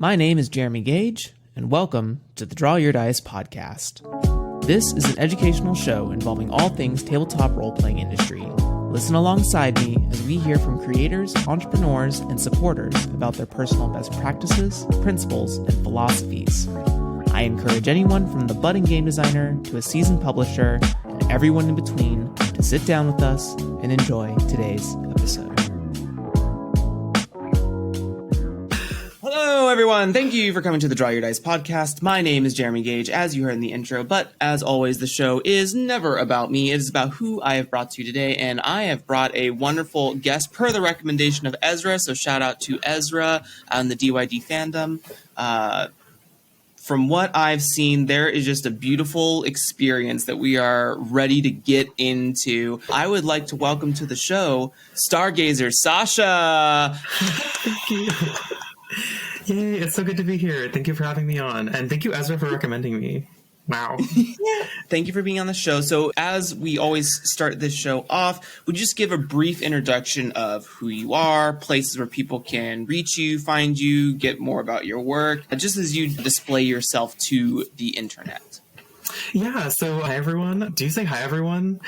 My name is Jeremy Gage, and welcome to the Draw Your Dice podcast. This is an educational show involving all things tabletop role-playing industry. Listen alongside me as we hear from creators, entrepreneurs, and supporters about their personal best practices, principles, and philosophies. I encourage anyone from the budding game designer to a seasoned publisher and everyone in between to sit down with us and enjoy today's episode. Hello, everyone. Thank you for coming to the Draw Your Dice podcast. My name is Jeremy Gage, as you heard in the intro, but as always, the show is never about me. It is about who I have brought to you today, and I have brought a wonderful guest per the recommendation of Ezra, so shout out to Ezra and the DYD fandom. From what I've seen, there is just a beautiful experience that we are ready to get into. I would like to welcome to the show Stargazer, Sasha. Thank you. Yay, it's so good to be here. Thank you for having me on. And thank you, Ezra, for recommending me. Wow. Thank you for being on the show. So as we always start this show off, would you just give a brief introduction of who you are, places where people can reach you, find you, get more about your work, just as you display yourself to the internet? Yeah, so hi, everyone. Do you say hi, everyone?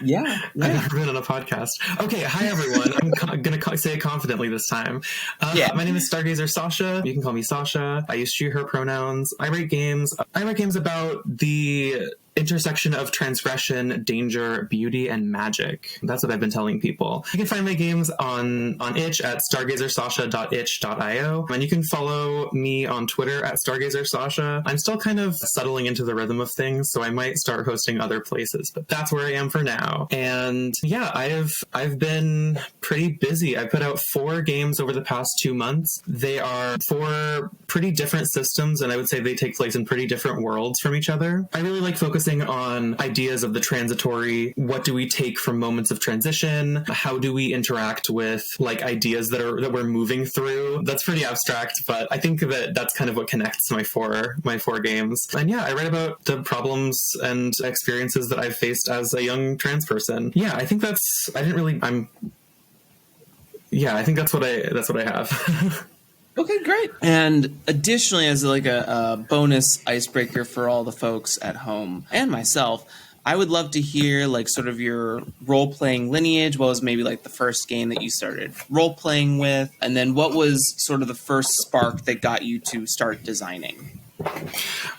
Yeah. I've never been on a podcast. Okay, hi, everyone. I'm going to say it confidently this time. My name is Stargazer Sasha. You can call me Sasha. I use she, her pronouns. I write games. I write games about the intersection of transgression, danger, beauty, and magic. That's what I've been telling people. You can find my games on itch at stargazersasha.itch.io, and you can follow me on Twitter at stargazersasha. I'm still kind of settling into the rhythm of things, so I might start hosting other places, but that's where I am for now. And yeah, I've been pretty busy. I put out 4 games over the past 2 months. They are 4 pretty different systems, and I would say they take place in pretty different worlds from each other. I really like focusing on ideas of the transitory. What do we take from moments of transition? How do we interact with like ideas that we're moving through? That's pretty abstract, but I think that that's kind of what connects my four games. And yeah, I write about the problems and experiences that I've faced as a young trans person. Yeah, I think I think that's what I have. Okay, great. And additionally, as like a bonus icebreaker for all the folks at home and myself, I would love to hear like sort of your role-playing lineage. What was maybe like the first game that you started role-playing with? And then what was sort of the first spark that got you to start designing?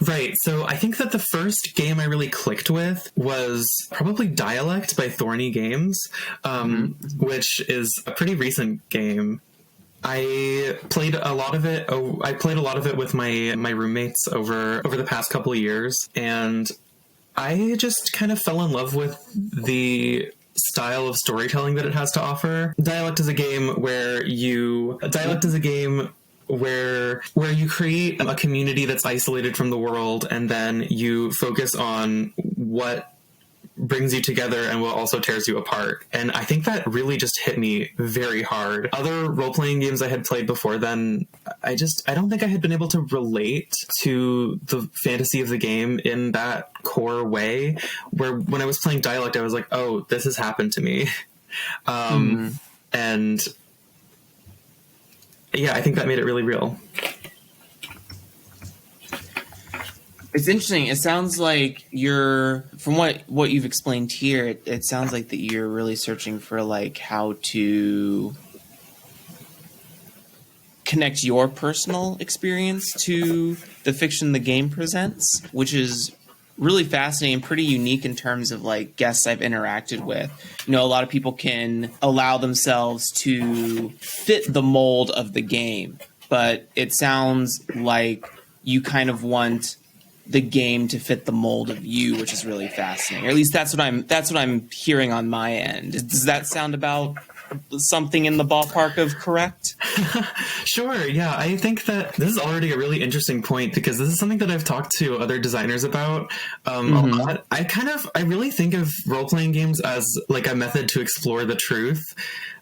Right. So I think that the first game I really clicked with was probably Dialect by Thorny Games, which is a pretty recent game. I played a lot of it with my roommates over the past couple of years, and I just kind of fell in love with the style of storytelling that it has to offer. Dialect is a game where you create a community that's isolated from the world, and then you focus on what brings you together and what also tears you apart. And I think that really just hit me very hard. Other role-playing games I had played before then, I don't think I had been able to relate to the fantasy of the game in that core way, where when I was playing Dialect, I was like, oh, this has happened to me. And yeah, I think that made it really real. It's interesting. It sounds like from what you've explained here, it sounds like that you're really searching for like how to connect your personal experience to the fiction the game presents, which is really fascinating and pretty unique in terms of like guests I've interacted with. You know, a lot of people can allow themselves to fit the mold of the game, but it sounds like you kind of want the game to fit the mold of you, which is really fascinating. Or at least that's what I'm hearing on my end. Does that sound about something in the ballpark of correct? Sure. Yeah. I think that this is already a really interesting point, because this is something that I've talked to other designers about a lot. I really think of role-playing games as like a method to explore the truth.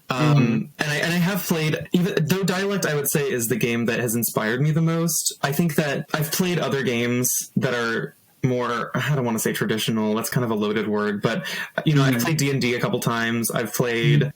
And I have played, even though Dialect, I would say, is the game that has inspired me the most. I think that I've played other games that are more, I don't want to say traditional, that's kind of a loaded word, but, you know, I've played D&D a couple times. I've played,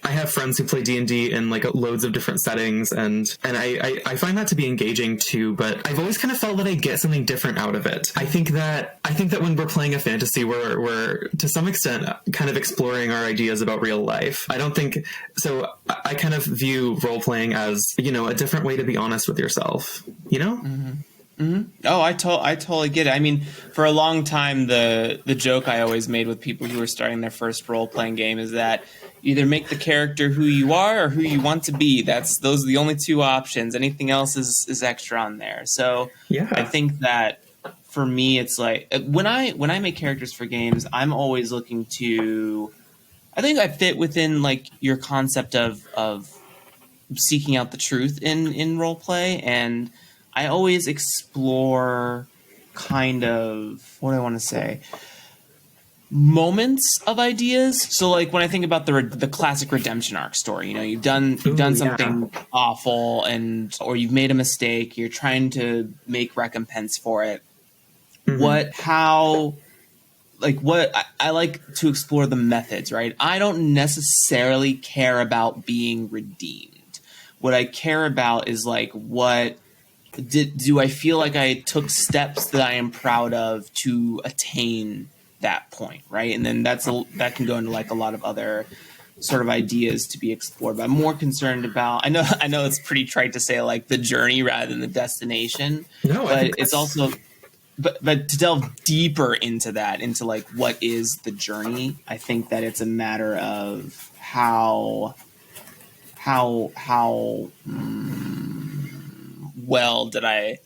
I have friends who play D&D in like loads of different settings, and I find that to be engaging too, but I've always kind of felt that I get something different out of it. I think that when we're playing a fantasy, we're to some extent kind of exploring our ideas about real life. I don't think so. I kind of view role playing as, you know, a different way to be honest with yourself, you know? Mm-hmm. Mm-hmm. Oh, I totally get it. I mean, for a long time, the joke I always made with people who are starting their first role playing game is that you either make the character who you are or who you want to be. Those are the only two options. Anything else is extra on there. So yeah. I think that for me, it's like when I make characters for games, I'm always looking to. I think I fit within like your concept of seeking out the truth in role play, and I always explore kind of, what do I want to say, moments of ideas. So like when I think about the classic redemption arc story, you know, you've done something awful or you've made a mistake, you're trying to make recompense for it. Mm-hmm. I like to explore the methods, right? I don't necessarily care about being redeemed. What I care about is like, do I feel like I took steps that I am proud of to attain that point, right? And then that can go into like a lot of other sort of ideas to be explored. But I'm more concerned about. I know it's pretty trite to say like the journey rather than the destination. No, but it's also, but to delve deeper into that, into like what is the journey. I think that it's a matter of how well did I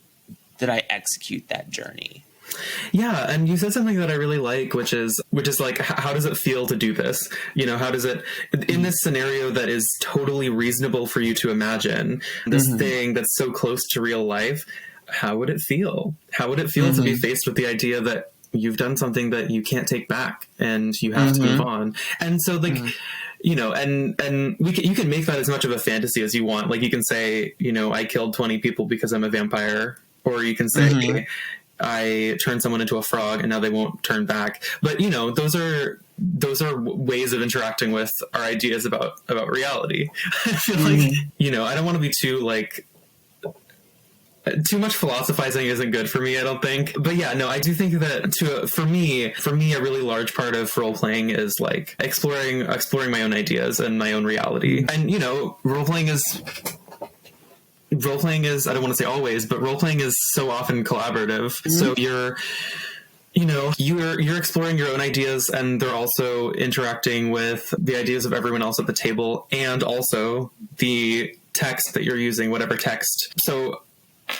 execute that journey. Yeah, and you said something that I really like, which is like, how does it feel to do this? You know, how does it, in this scenario that is totally reasonable for you to imagine, this mm-hmm. thing that's so close to real life, how would it feel? How would it feel mm-hmm. to be faced with the idea that you've done something that you can't take back and you have mm-hmm. to move on? And so like, mm-hmm. you know, and you can make that as much of a fantasy as you want. Like you can say, you know, I killed 20 people because I'm a vampire, or you can say, mm-hmm. I turned someone into a frog and now they won't turn back. But you know, those are ways of interacting with our ideas about reality. I feel mm-hmm. like, you know, I don't want to be too much philosophizing isn't good for me, I don't think. But yeah, no, I do think that for me, a really large part of role playing is like exploring my own ideas and my own reality. And you know, role playing is, I don't want to say always, but role playing is so often collaborative. Mm-hmm. So you're exploring your own ideas, and they're also interacting with the ideas of everyone else at the table, and also the text that you're using, whatever text. So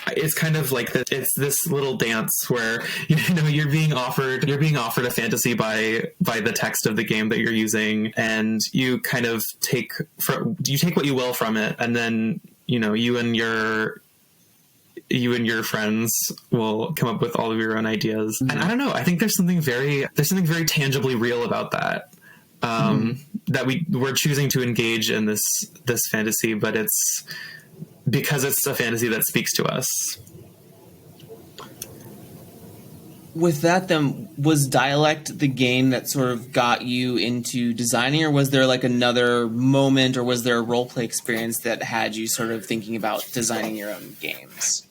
it's kind of like that. It's this little dance where, you know, you're being offered a fantasy by the text of the game that you're using, and you kind of take what you will from it, and then, you know, you and your friends will come up with all of your own ideas. Mm-hmm. And I don't know, I think there's something very tangibly real about that. That we're choosing to engage in this fantasy, but it's because it's a fantasy that speaks to us. With that, then, was dialect the game that sort of got you into designing, or was there like another moment, or was there a role play experience that had you sort of thinking about designing your own games?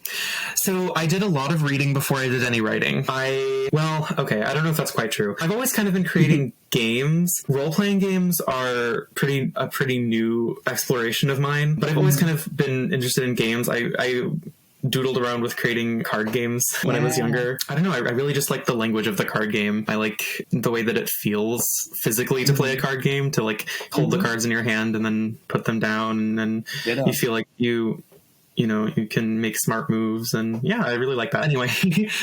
So I did a lot of reading before I did any writing. I don't know if that's quite true. I've always kind of been creating games. Role-playing games are a pretty new exploration of mine, but I've always kind of been interested in games. I doodled around with creating card games when I was younger. I don't know, I really just like the language of the card game. I like the way that it feels physically to play a card game, to like hold the cards in your hand and then put them down, and then you feel like you can make smart moves. And yeah, I really like that. Anyway,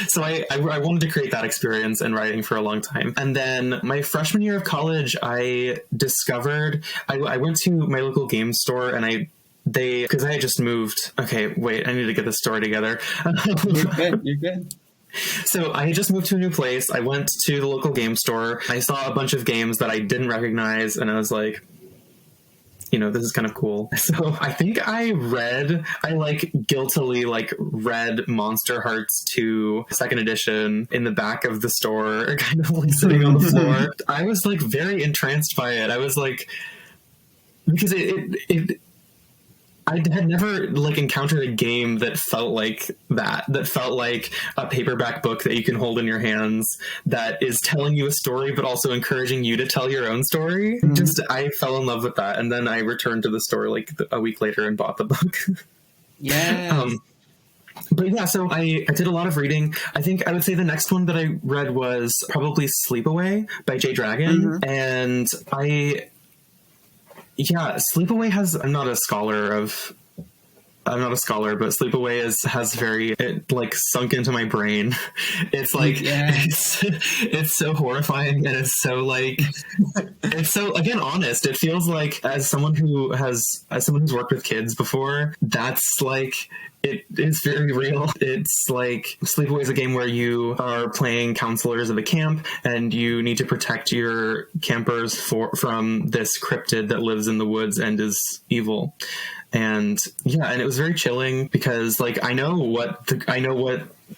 so I wanted to create that experience in writing for a long time. And then my freshman year of college, I discovered, I went to my local game store, and because I had just moved. Okay, wait, I need to get this story together. You're good. So I had just moved to a new place. I went to the local game store. I saw a bunch of games that I didn't recognize, and I was like, you know, this is kind of cool. So I think I guiltily read Monster Hearts 2 second edition in the back of the store, kind of like sitting on the floor. I was like very entranced by it. I was like, because I had never like encountered a game that felt like that felt like a paperback book that you can hold in your hands, that is telling you a story but also encouraging you to tell your own story. Just I fell in love with that, and then I returned to the store like a week later and bought the book. Yeah. But yeah, so I did a lot of reading. I think I would say the next one that I read was probably Sleepaway by Jay Dragon. And Sleepaway has, I'm not a scholar, but Sleepaway has very, it like sunk into my brain. It's like, it's so horrifying, and it's so like, it's so, again, honest. It feels like, as someone who's worked with kids before, that's like, it is very real. It's like Sleepaway is a game where you are playing counselors of a camp, and you need to protect your campers from this cryptid that lives in the woods and is evil. And and it was very chilling, because like I know what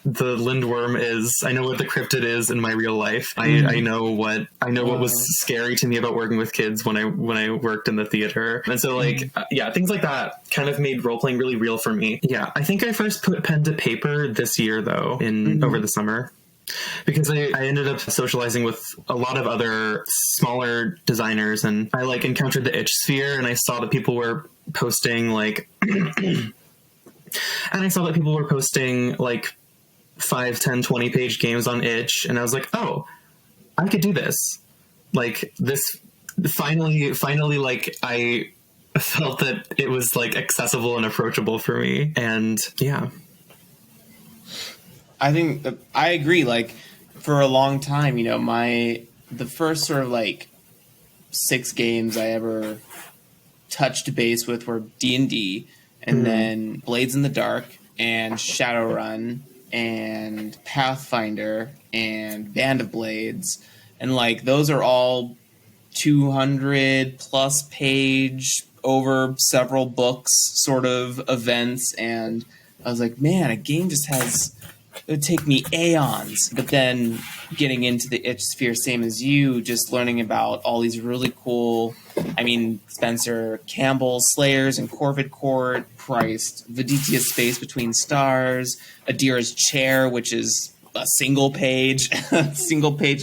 the lindworm is. I know what the cryptid is in my real life. I know what was scary to me about working with kids when I worked in the theater. And so like things like that kind of made role playing really real for me. Yeah, I think I first put pen to paper this year though, over the summer, because I ended up socializing with a lot of other smaller designers, and I like encountered the itch sphere, and I saw that people were posting like and I saw that people were posting like 5, 10, 20 page games on itch, and I was like, oh, I could do this. Like this finally like I felt that it was like accessible and approachable for me. And yeah, I think I agree. Like for a long time, the first sort of like 6 games I ever touched base with were D&D, and then Blades in the Dark and Shadowrun and Pathfinder and Band of Blades, and like those are all 200 plus page over several books sort of events, and I was like, man, a game just it would take me aeons. But then getting into the itch sphere, same as you, just learning about all these really cool, Spencer Campbell's Slayers and Corvid Court, Christ, Viditia's Space Between Stars, Adira's Chair, which is a single page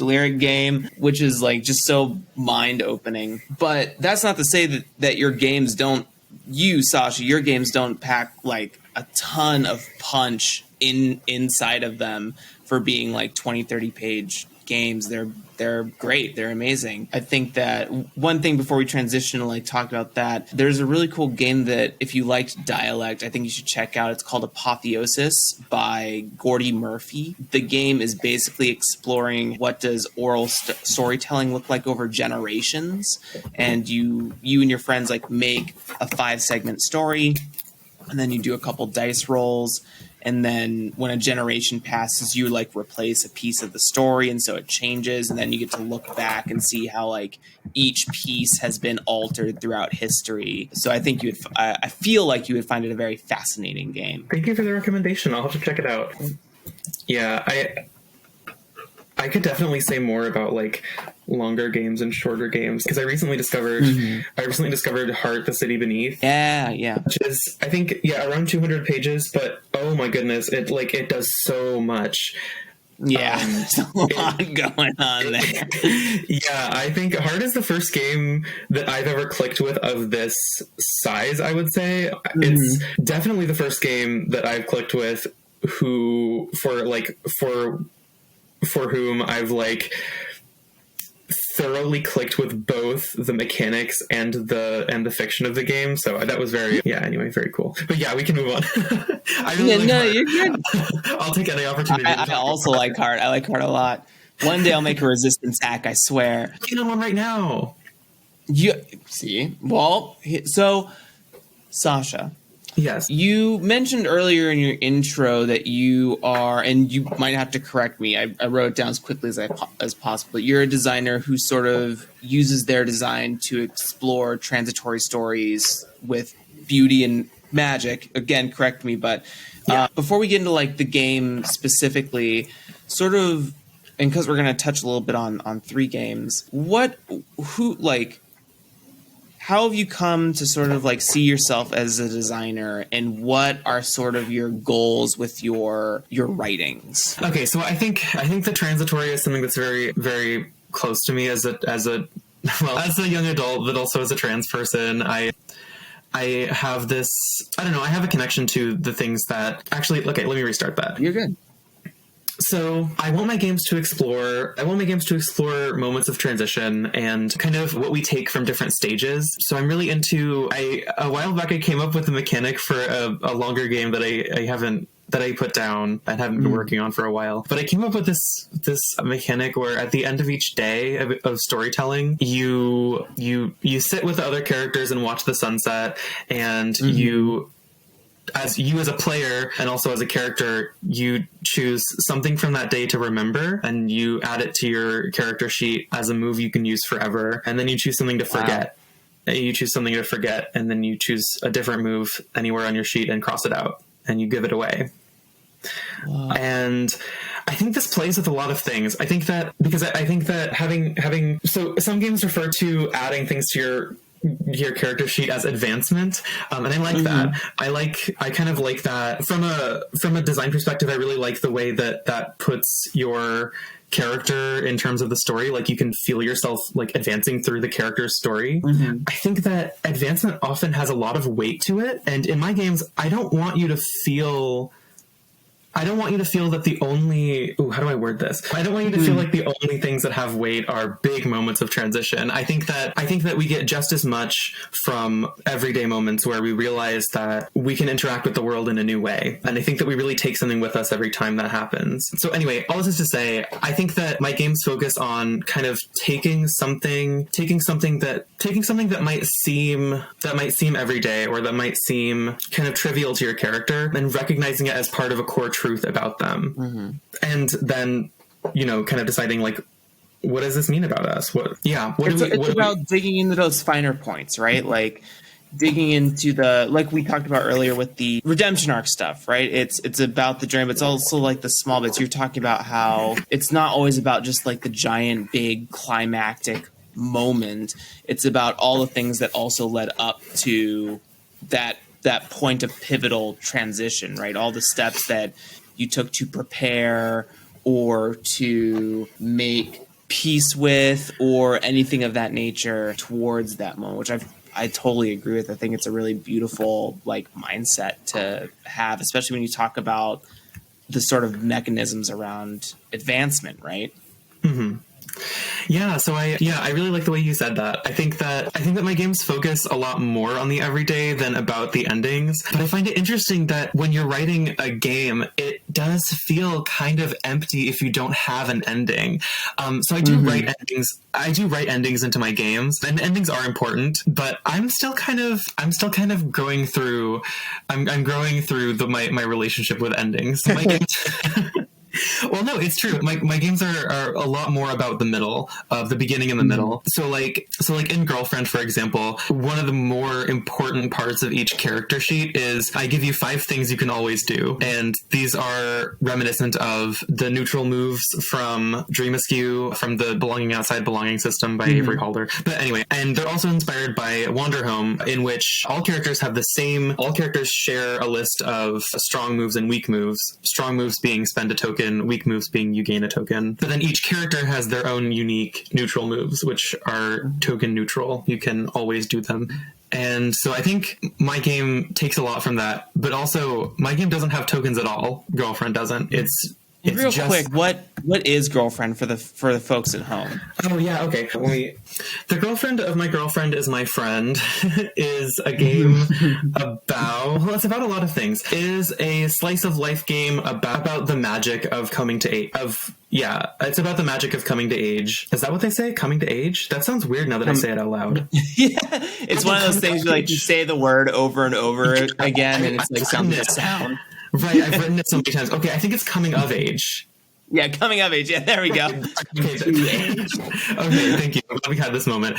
lyric game, which is like just so mind opening. But that's not to say that your games don't, Sasha, your games don't pack like a ton of punch inside of them for being like 20, 30 page games. They're great. They're amazing. I think that one thing before we transition to like talk about that, there's a really cool game that if you liked dialect, I think you should check out. It's called Apotheosis by Gordy Murphy. The game is basically exploring what does oral storytelling look like over generations. And you and your friends like make a 5-segment story, and then you do a couple dice rolls. And then when a generation passes, you like replace a piece of the story, and so it changes. And then you get to look back and see how like each piece has been altered throughout history. So I think I feel like you would find it a very fascinating game. Thank you for the recommendation. I'll have to check it out. Yeah, I could definitely say more about like longer games and shorter games, because I recently discovered Heart, the City Beneath. Yeah. Which is, I think, around 200 pages, but oh my goodness, it does so much. Yeah, there's a lot going on there. Yeah, I think Heart is the first game that I've ever clicked with of this size, I would say. It's definitely the first game that I've clicked with for whom I've like thoroughly clicked with both the mechanics and the fiction of the game. So that was very cool. But yeah, we can move on. You're good. I'll take any opportunity. I also like Heart. I like Heart a lot. One day I'll make a resistance hack, I swear. I'm working on one right now. You see? Well, so Sasha. Yes. You mentioned earlier in your intro that you are, and you might have to correct me, I wrote it down as quickly as possible, but you're a designer who sort of uses their design to explore transitory stories with beauty and magic. Again, correct me, but before we get into like the game specifically, sort of, and because we're going to touch a little bit on 3 games, how have you come to sort of like see yourself as a designer, and what are sort of your goals with your writings? Okay, so I think the transitory is something that's very, very close to me as a young adult, but also as a trans person. I have this, I don't know, I have a connection to the things that actually, okay, let me restart that. You're good. So I want my games to explore moments of transition and kind of what we take from different stages. So I'm really into, a while back I came up with a mechanic for a longer game that I put down and haven't been working on for a while. But I came up with this mechanic where at the end of each day of storytelling, you sit with the other characters and watch the sunset, and you as a player and also as a character, you choose something from that day to remember, and you add it to your character sheet as a move you can use forever. And then you choose something to forget. Wow. You choose something to forget, and then you choose a different move anywhere on your sheet and cross it out, and you give it away. Wow. And I think this plays with a lot of things. I think that because I think that having so some games refer to adding things to your character sheet as advancement, and I like that. I kind of like that from a design perspective. I really like the way that puts your character in terms of the story. Like, you can feel yourself like advancing through the character's story. I think that advancement often has a lot of weight to it, and in my games, I don't want you to feel that the only... how do I word this? I don't want you to feel like the only things that have weight are big moments of transition. I think that we get just as much from everyday moments where we realize that we can interact with the world in a new way. And I think that we really take something with us every time that happens. So anyway, all this is to say, I think that my games focus on kind of taking something that might seem everyday, or that might seem kind of trivial to your character, and recognizing it as part of a core truth about them, and then kind of deciding like, what does this mean about us? It's about digging into those finer points, right? Like digging into like we talked about earlier with the redemption arc stuff, right? It's about the journey, but it's also like the small bits. You're talking about how it's not always about just like the giant, big climactic moment. It's about all the things that also led up to that point of pivotal transition, right? All the steps that you took to prepare or to make peace with, or anything of that nature towards that moment, which I totally agree with. I think it's a really beautiful like mindset to have, especially when you talk about the sort of mechanisms around advancement, right? Yeah, so I really like the way you said that. I think that my games focus a lot more on the everyday than about the endings. But I find it interesting that when you're writing a game, it does feel kind of empty if you don't have an ending. So I do write endings. I do write endings into my games, and endings are important. But I'm still kind of growing through. I'm growing through my relationship with endings. My games. Well, no, it's true. My games are a lot more about the middle, of the beginning and the middle. So like in Girlfriend, for example, one of the more important parts of each character sheet is I give you 5 things you can always do. And these are reminiscent of the neutral moves from Dream Askew, from the Belonging Outside Belonging system by Avery Halder. But anyway, and they're also inspired by Wander Home, in which all characters share a list of strong moves and weak moves. Strong moves being spend a token, weak moves being you gain a token. But then each character has their own unique neutral moves, which are token neutral. You can always do them. And so I think my game takes a lot from that, but also my game doesn't have tokens at all. Girlfriend doesn't. It's real just... quick. What is Girlfriend for the folks at home? Oh yeah, okay. The Girlfriend of My Girlfriend Is My Friend is a game it's about a lot of things. It is a slice of life game about the magic of coming to age. It's about the magic of coming to age. Is that what they say? Coming to age? That sounds weird now that I say it out loud. Yeah, it's one of those things where like you say the word over and over again, and it's like something to sound. Right, I've written it so many times. Okay, I think it's coming of age. Yeah, coming of age. Yeah, there we go. Okay, thank you. I'm glad we had this moment.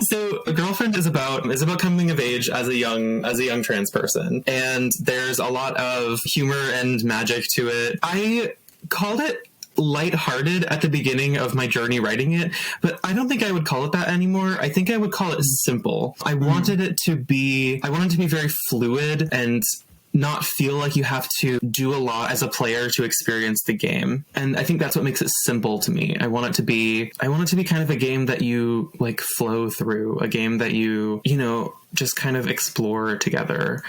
So Girlfriend is about coming of age as a young trans person, and there's a lot of humor and magic to it. I called it lighthearted at the beginning of my journey writing it, but I don't think I would call it that anymore. I think I would call it simple. I wanted it to be very fluid and not feel like you have to do a lot as a player to experience the game. And I think that's what makes it simple to me. I want it to be kind of a game that you like flow through, a game that you just kind of explore together.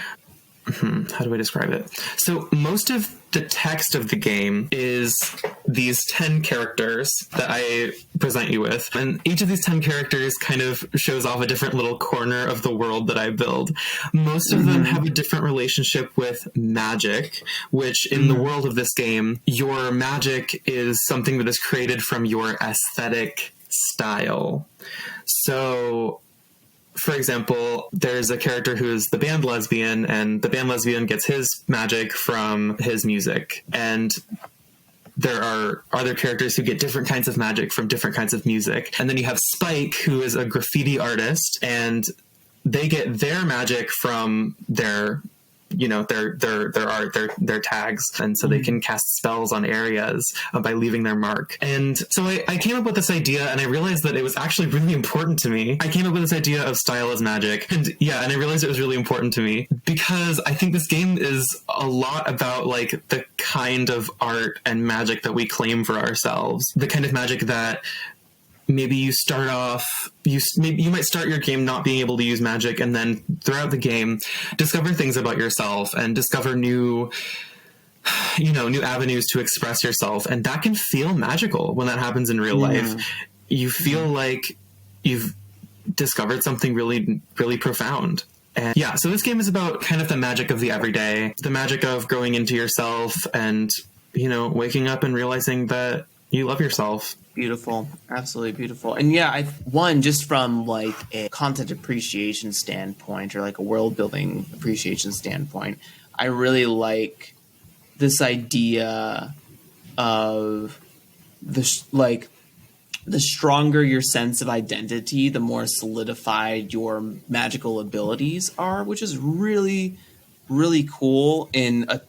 How do I describe it? So most of the text of the game is these 10 characters that I present you with. And each of these 10 characters kind of shows off a different little corner of the world that I build. Most of them have a different relationship with magic, which in the world of this game, your magic is something that is created from your aesthetic style. So, for example, there's a character who is the band lesbian, and the band lesbian gets his magic from his music. And there are other characters who get different kinds of magic from different kinds of music. And then you have Spike, who is a graffiti artist, and they get their magic from their art, their tags, and so they can cast spells on areas by leaving their mark. And so I came up with this idea, and I realized that it was actually really important to me. I came up with this idea of style as magic, and I realized it was really important to me because I think this game is a lot about like the kind of art and magic that we claim for ourselves, the kind of magic that maybe you start off, you might start your game not being able to use magic, and then throughout the game, discover things about yourself and discover new avenues to express yourself. And that can feel magical when that happens in real life. You feel like you've discovered something really, really profound. And so this game is about kind of the magic of the everyday, the magic of growing into yourself and, waking up and realizing that you love yourself. Beautiful. Absolutely beautiful. And just from like a content appreciation standpoint or like a world building appreciation standpoint, I really like this idea of the stronger your sense of identity, the more solidified your magical abilities are, which is really, really cool in a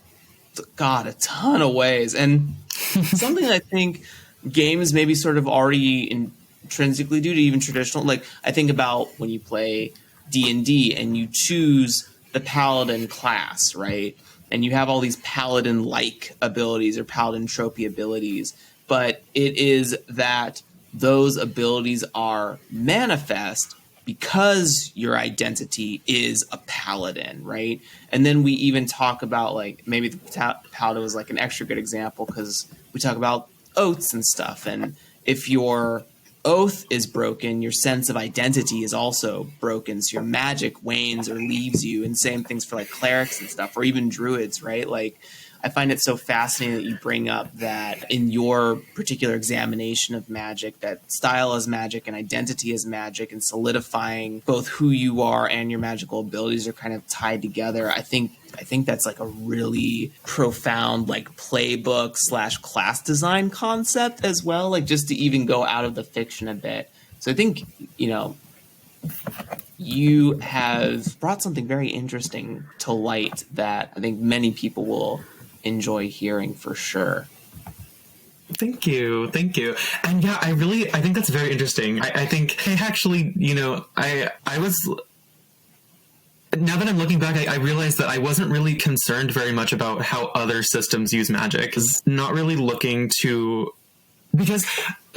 ton of ways. And something I think games maybe sort of already intrinsically do to even traditional, like I think about when you play D&D and you choose the paladin class, right? And you have all these paladin-like abilities or paladin tropey abilities, but it is that those abilities are manifest because your identity is a paladin, right? And then we even talk about like maybe the paladin was like an extra good example because we talk about oaths and stuff, and if your oath is broken, your sense of identity is also broken, so your magic wanes or leaves you. And same things for like clerics and stuff, or even druids, right? Like I find it so fascinating that you bring up that in your particular examination of magic, that style as magic and identity as magic and solidifying both who you are and your magical abilities are kind of tied together. I think that's like a really profound like playbook / class design concept as well, like just to even go out of the fiction a bit. So I think, you have brought something very interesting to light that I think many people will enjoy hearing for sure. Thank you. And I think that's very interesting. I think I actually, I was, now that I'm looking back, I realized that I wasn't really concerned very much about how other systems use magic. Is not really looking to, because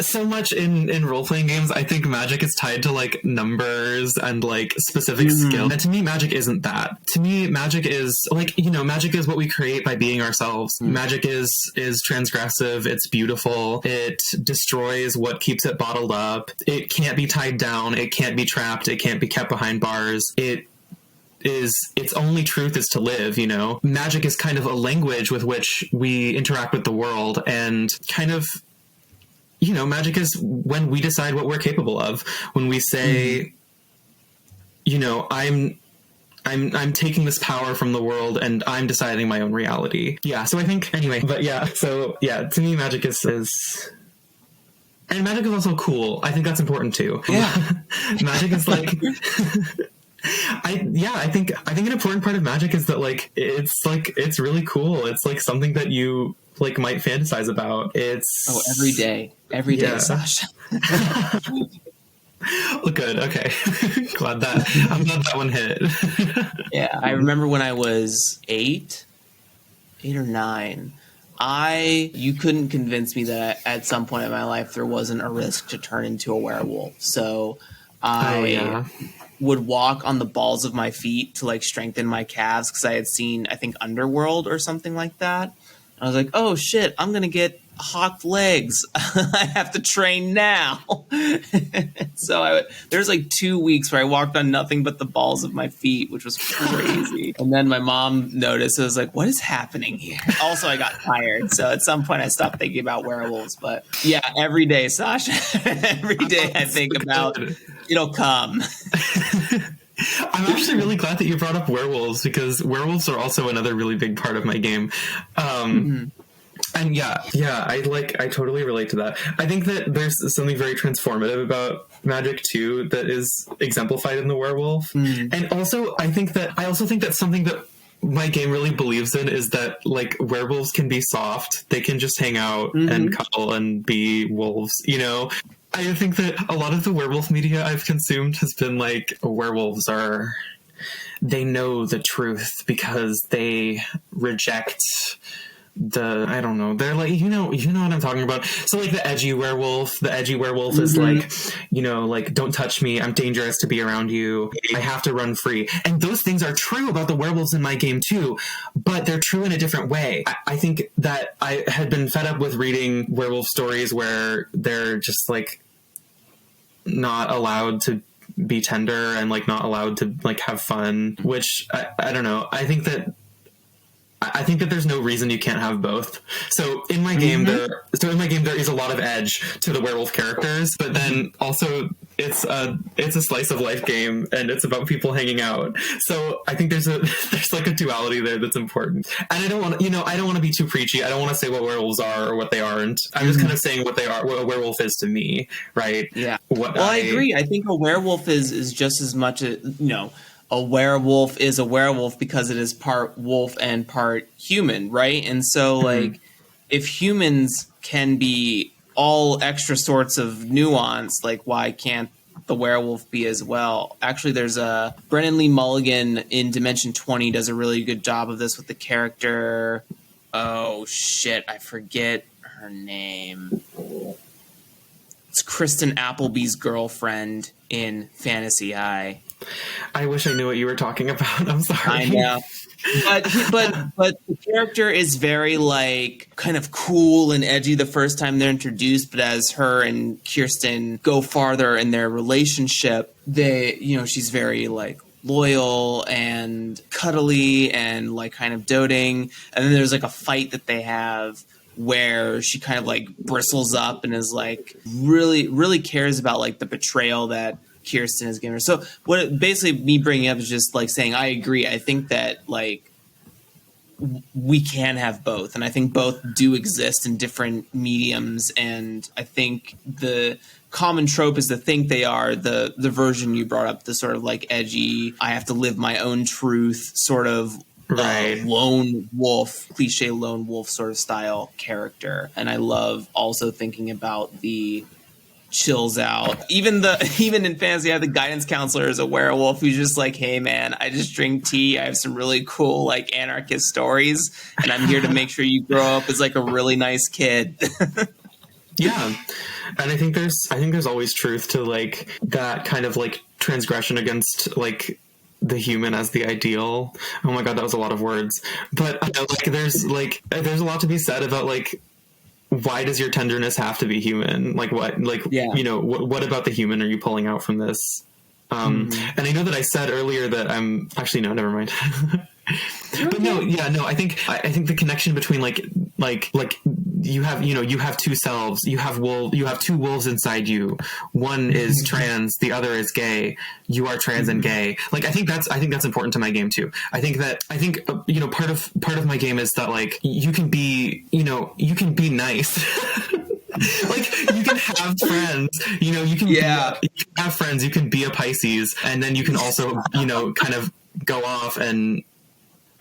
so much in role-playing games, I think magic is tied to like numbers and like specific skill. And to me, magic isn't that. To me, magic is like, magic is what we create by being ourselves. Magic is transgressive. It's beautiful. It destroys what keeps it bottled up. It can't be tied down. It can't be trapped. It can't be kept behind bars. Its only truth is to live, Magic is kind of a language with which we interact with the world, and kind of, magic is when we decide what we're capable of. When we say, I'm taking this power from the world and I'm deciding my own reality. Yeah, so I think, anyway, but to me, magic is and magic is also cool. I think that's important too. Yeah. Magic is like... I think an important part of magic is that it's really cool. It's like something that you like might fantasize about. It's every day, Sasha. Well, good. Okay. I'm glad that one hit. Yeah, I remember when I was 8 or 9. You couldn't convince me that at some point in my life there wasn't a risk to turn into a werewolf. So I would walk on the balls of my feet to like strengthen my calves because I had seen, I think, Underworld or something like that. I was like, oh shit, I'm going to get hawk legs. I have to train now. So there's like 2 weeks where I walked on nothing but the balls of my feet, which was crazy. And then my mom noticed. I was like, what is happening here? Also, I got tired. So at some point I stopped thinking about werewolves. But yeah, every day, Sasha, every day I think about it'll come. I'm actually really glad that you brought up werewolves because werewolves are also another really big part of my game. And I totally relate to that. I think that there's something very transformative about Magic 2 that is exemplified in the werewolf. And also I also think that something that my game really believes in is that like werewolves can be soft. They can just hang out and cuddle and be wolves, you know? I think that a lot of the werewolf media I've consumed has been like werewolves they know the truth because they reject I don't know, they're like, you know what I'm talking about. So like the edgy werewolf is like, you know, like, don't touch me, I'm dangerous to be around you, I have to run free. And those things are true about the werewolves in my game too, but they're true in a different way. I think that I had been fed up with reading werewolf stories where they're just like not allowed to be tender and like not allowed to like have fun, which I don't know. I think that there's no reason you can't have both. So in my game, there is a lot of edge to the werewolf characters, but then also it's a slice of life game and it's about people hanging out. So I think there's like a duality there that's important. And I don't want to be too preachy. I don't want to say what werewolves are or what they aren't. I'm just kind of saying what they are, what a werewolf is to me, right? Yeah. I agree. I think a werewolf is just as much a werewolf is a werewolf because it is part wolf and part human, right? And so, like, if humans can be all extra sorts of nuance, like, why can't the werewolf be as well? Actually, there's Brennan Lee Mulligan in Dimension 20 does a really good job of this with the character. Oh, shit, I forget her name. It's Kristen Appleby's girlfriend in Fantasy Eye. I wish I knew what you were talking about. I'm sorry. I know. But the character is very like kind of cool and edgy the first time they're introduced, but as her and Kirsten go farther in their relationship, she's very like loyal and cuddly and like kind of doting. And then there's like a fight that they have where she kind of like bristles up and is like really, really cares about like the betrayal that Kirsten has given her. So basically me bringing up is just like saying, I agree. I think that like we can have both. And I think both do exist in different mediums. And I think the common trope is to think they are the version you brought up, the sort of like edgy, I have to live my own truth sort of lone wolf, cliche lone wolf sort of style character. And I love also thinking about the chills out. Even in Fantasy, I have the guidance counselor is a werewolf who's just like, hey man, I just drink tea. I have some really cool like anarchist stories, and I'm here to make sure you grow up as like a really nice kid. Yeah. And I think there's always truth to like that kind of like transgression against like the human as the ideal. Oh my god, that was a lot of words. But there's a lot to be said about like, why does your tenderness have to be human? Like what? Like, what about the human are you pulling out from this? And I know that I said earlier that I'm actually, no, never mind. But I think the connection between like you have two selves, you have two wolves inside you. One is trans, the other is gay. You are trans and gay. Like, I think that's important to my game too. I think part of my game is that like you can be nice. Like, you can have friends, you can have friends, you can be a Pisces, and then you can also, kind of go off and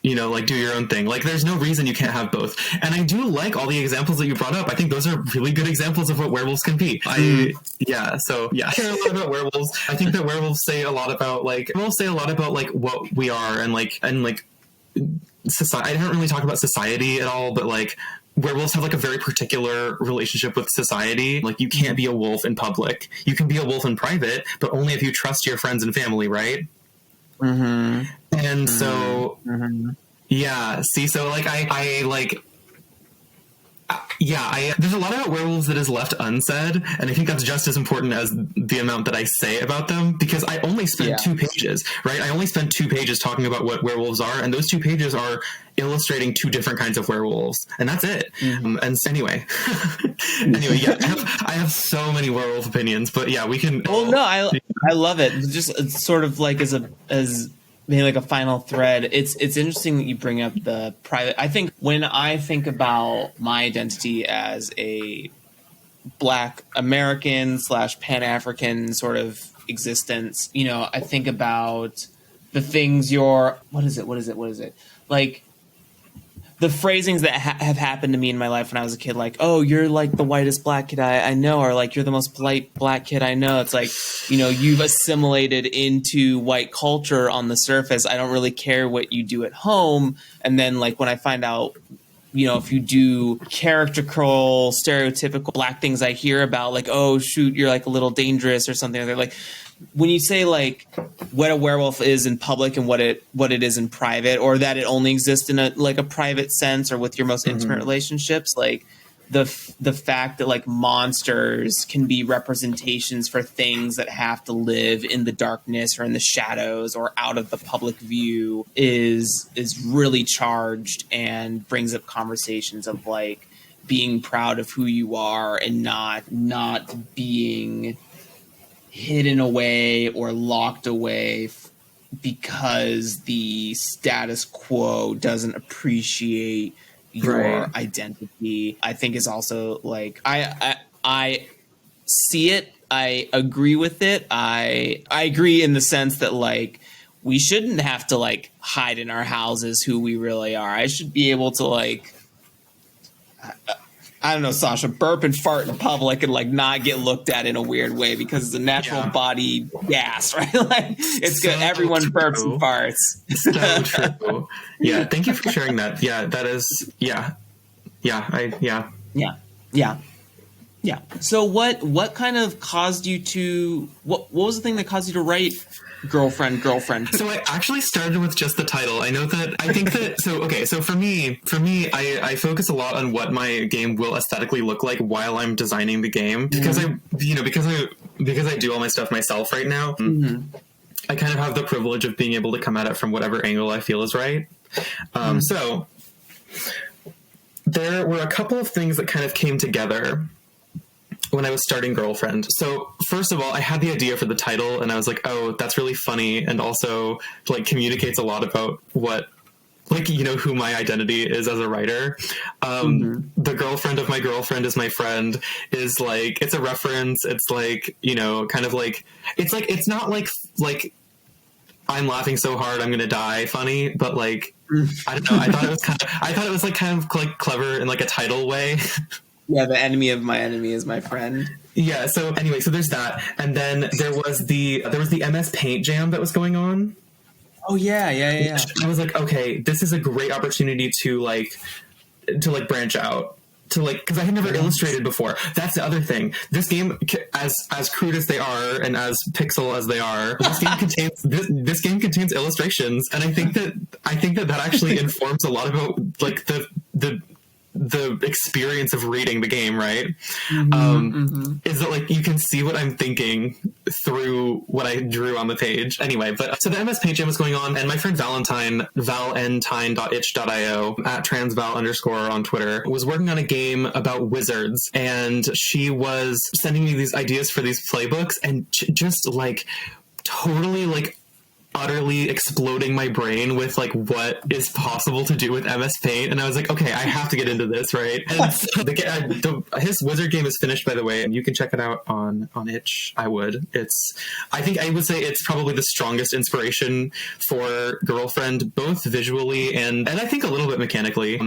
like do your own thing. Like there's no reason you can't have both. And I do like all the examples that you brought up. I think those are really good examples of what werewolves can be. I care a lot about werewolves. I think that werewolves say a lot about like what we are and society. I don't really talk about society at all, but like werewolves have like a very particular relationship with society. Like you can't be a wolf in public. You can be a wolf in private, but only if you trust your friends and family, right? Mm-hmm. And so, yeah. See, so like there's a lot about werewolves that is left unsaid, and I think that's just as important as the amount that I say about them, because I only spent 2 pages, right? I only spent 2 pages talking about what werewolves are, and those 2 pages are illustrating 2 different kinds of werewolves, and that's it. And anyway, yeah, I have so many werewolf opinions, but yeah, we can. Well, no, I love it. Just sort of like as maybe like a final thread. It's interesting that you bring up the private. I think when I think about my identity as a Black American / Pan-African sort of existence, I think about the things what is it? Like the phrasings that have happened to me in my life when I was a kid, like, oh, you're like the whitest Black kid I know, or like you're the most polite Black kid I know. It's like, you've assimilated into white culture on the surface. I don't really care what you do at home. And then like when I find out, if you do caricature, stereotypical Black things I hear about, like, oh, shoot, you're like a little dangerous or something like that. Like when you say like what a werewolf is in public and what it is in private, or that it only exists in a private sense or with your most intimate relationships, like the fact that like monsters can be representations for things that have to live in the darkness or in the shadows or out of the public view is really charged, and brings up conversations of like being proud of who you are and not being hidden away or locked away because the status quo doesn't appreciate your identity. I think is also like I see it. I agree with it. I agree in the sense that like we shouldn't have to like hide in our houses who we really are. I should be able to like I don't know, Sasha, burp and fart in public and like not get looked at in a weird way because it's a natural body gas, right? Like it's good. Everyone burps and farts. So true. Yeah. Thank you for sharing that. Yeah. That is. Yeah. Yeah. So what kind of caused you to? What was the thing that caused you to write girlfriend? So I actually started with just the title. I think that so for me I focus a lot on what my game will aesthetically look like while I'm designing the game, because I do all my stuff myself right now. I kind of have the privilege of being able to come at it from whatever angle I feel is right. So there were a couple of things that kind of came together when I was starting Girlfriend. So first of all, I had the idea for the title and I was like, oh, that's really funny. And also like communicates a lot about what, like, who my identity is as a writer. The girlfriend of my girlfriend is my friend is like, it's a reference. It's like, kind of like, it's not like I'm laughing so hard I'm going to die funny, but like, I don't know. I thought it was kind of clever in like a title way. Yeah, the enemy of my enemy is my friend. Yeah, so anyway, so there's that. And then there was the MS Paint jam that was going on. Oh yeah. I was like, okay, this is a great opportunity to branch out. To like, because I had never illustrated before. That's the other thing. This game, as crude as they are and as pixel as they are, this game contains illustrations, and I think that actually informs a lot about like the experience of reading the game, right? Is that like you can see what I'm thinking through what I drew on the page. Anyway, but so the MS Paint Jam was going on, and my friend Valentine, valentine.itch.io at transval_ on Twitter, was working on a game about wizards, and she was sending me these ideas for these playbooks, and just like totally like utterly exploding my brain with like what is possible to do with MS Paint, and I was like, okay, I have to get into this, right? And so his Wizard game is finished, by the way, and you can check it out on itch. I would say it's probably the strongest inspiration for Girlfriend, both visually and I think a little bit mechanically.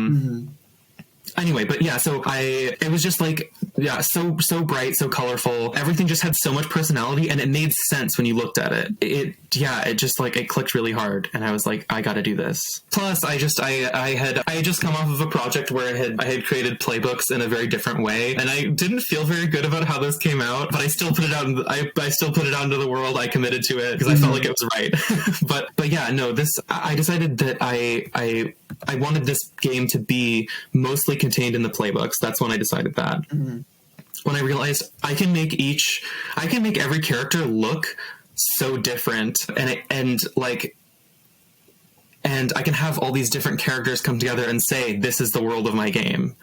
Anyway, but yeah, so it was just like, yeah, so bright, so colorful. Everything just had so much personality, and it made sense when you looked at it. It just like, it clicked really hard, and I was like, I gotta do this. Plus, I had just come off of a project where I had created playbooks in a very different way, and I didn't feel very good about how those came out, but I still put it out. I still put it out into the world. I committed to it because I felt like it was right. but yeah, no, I decided that I wanted this game to be mostly contained in the playbooks. That's when I decided that. When I realized I can make every character look so different, and I can have all these different characters come together and say, this is the world of my game.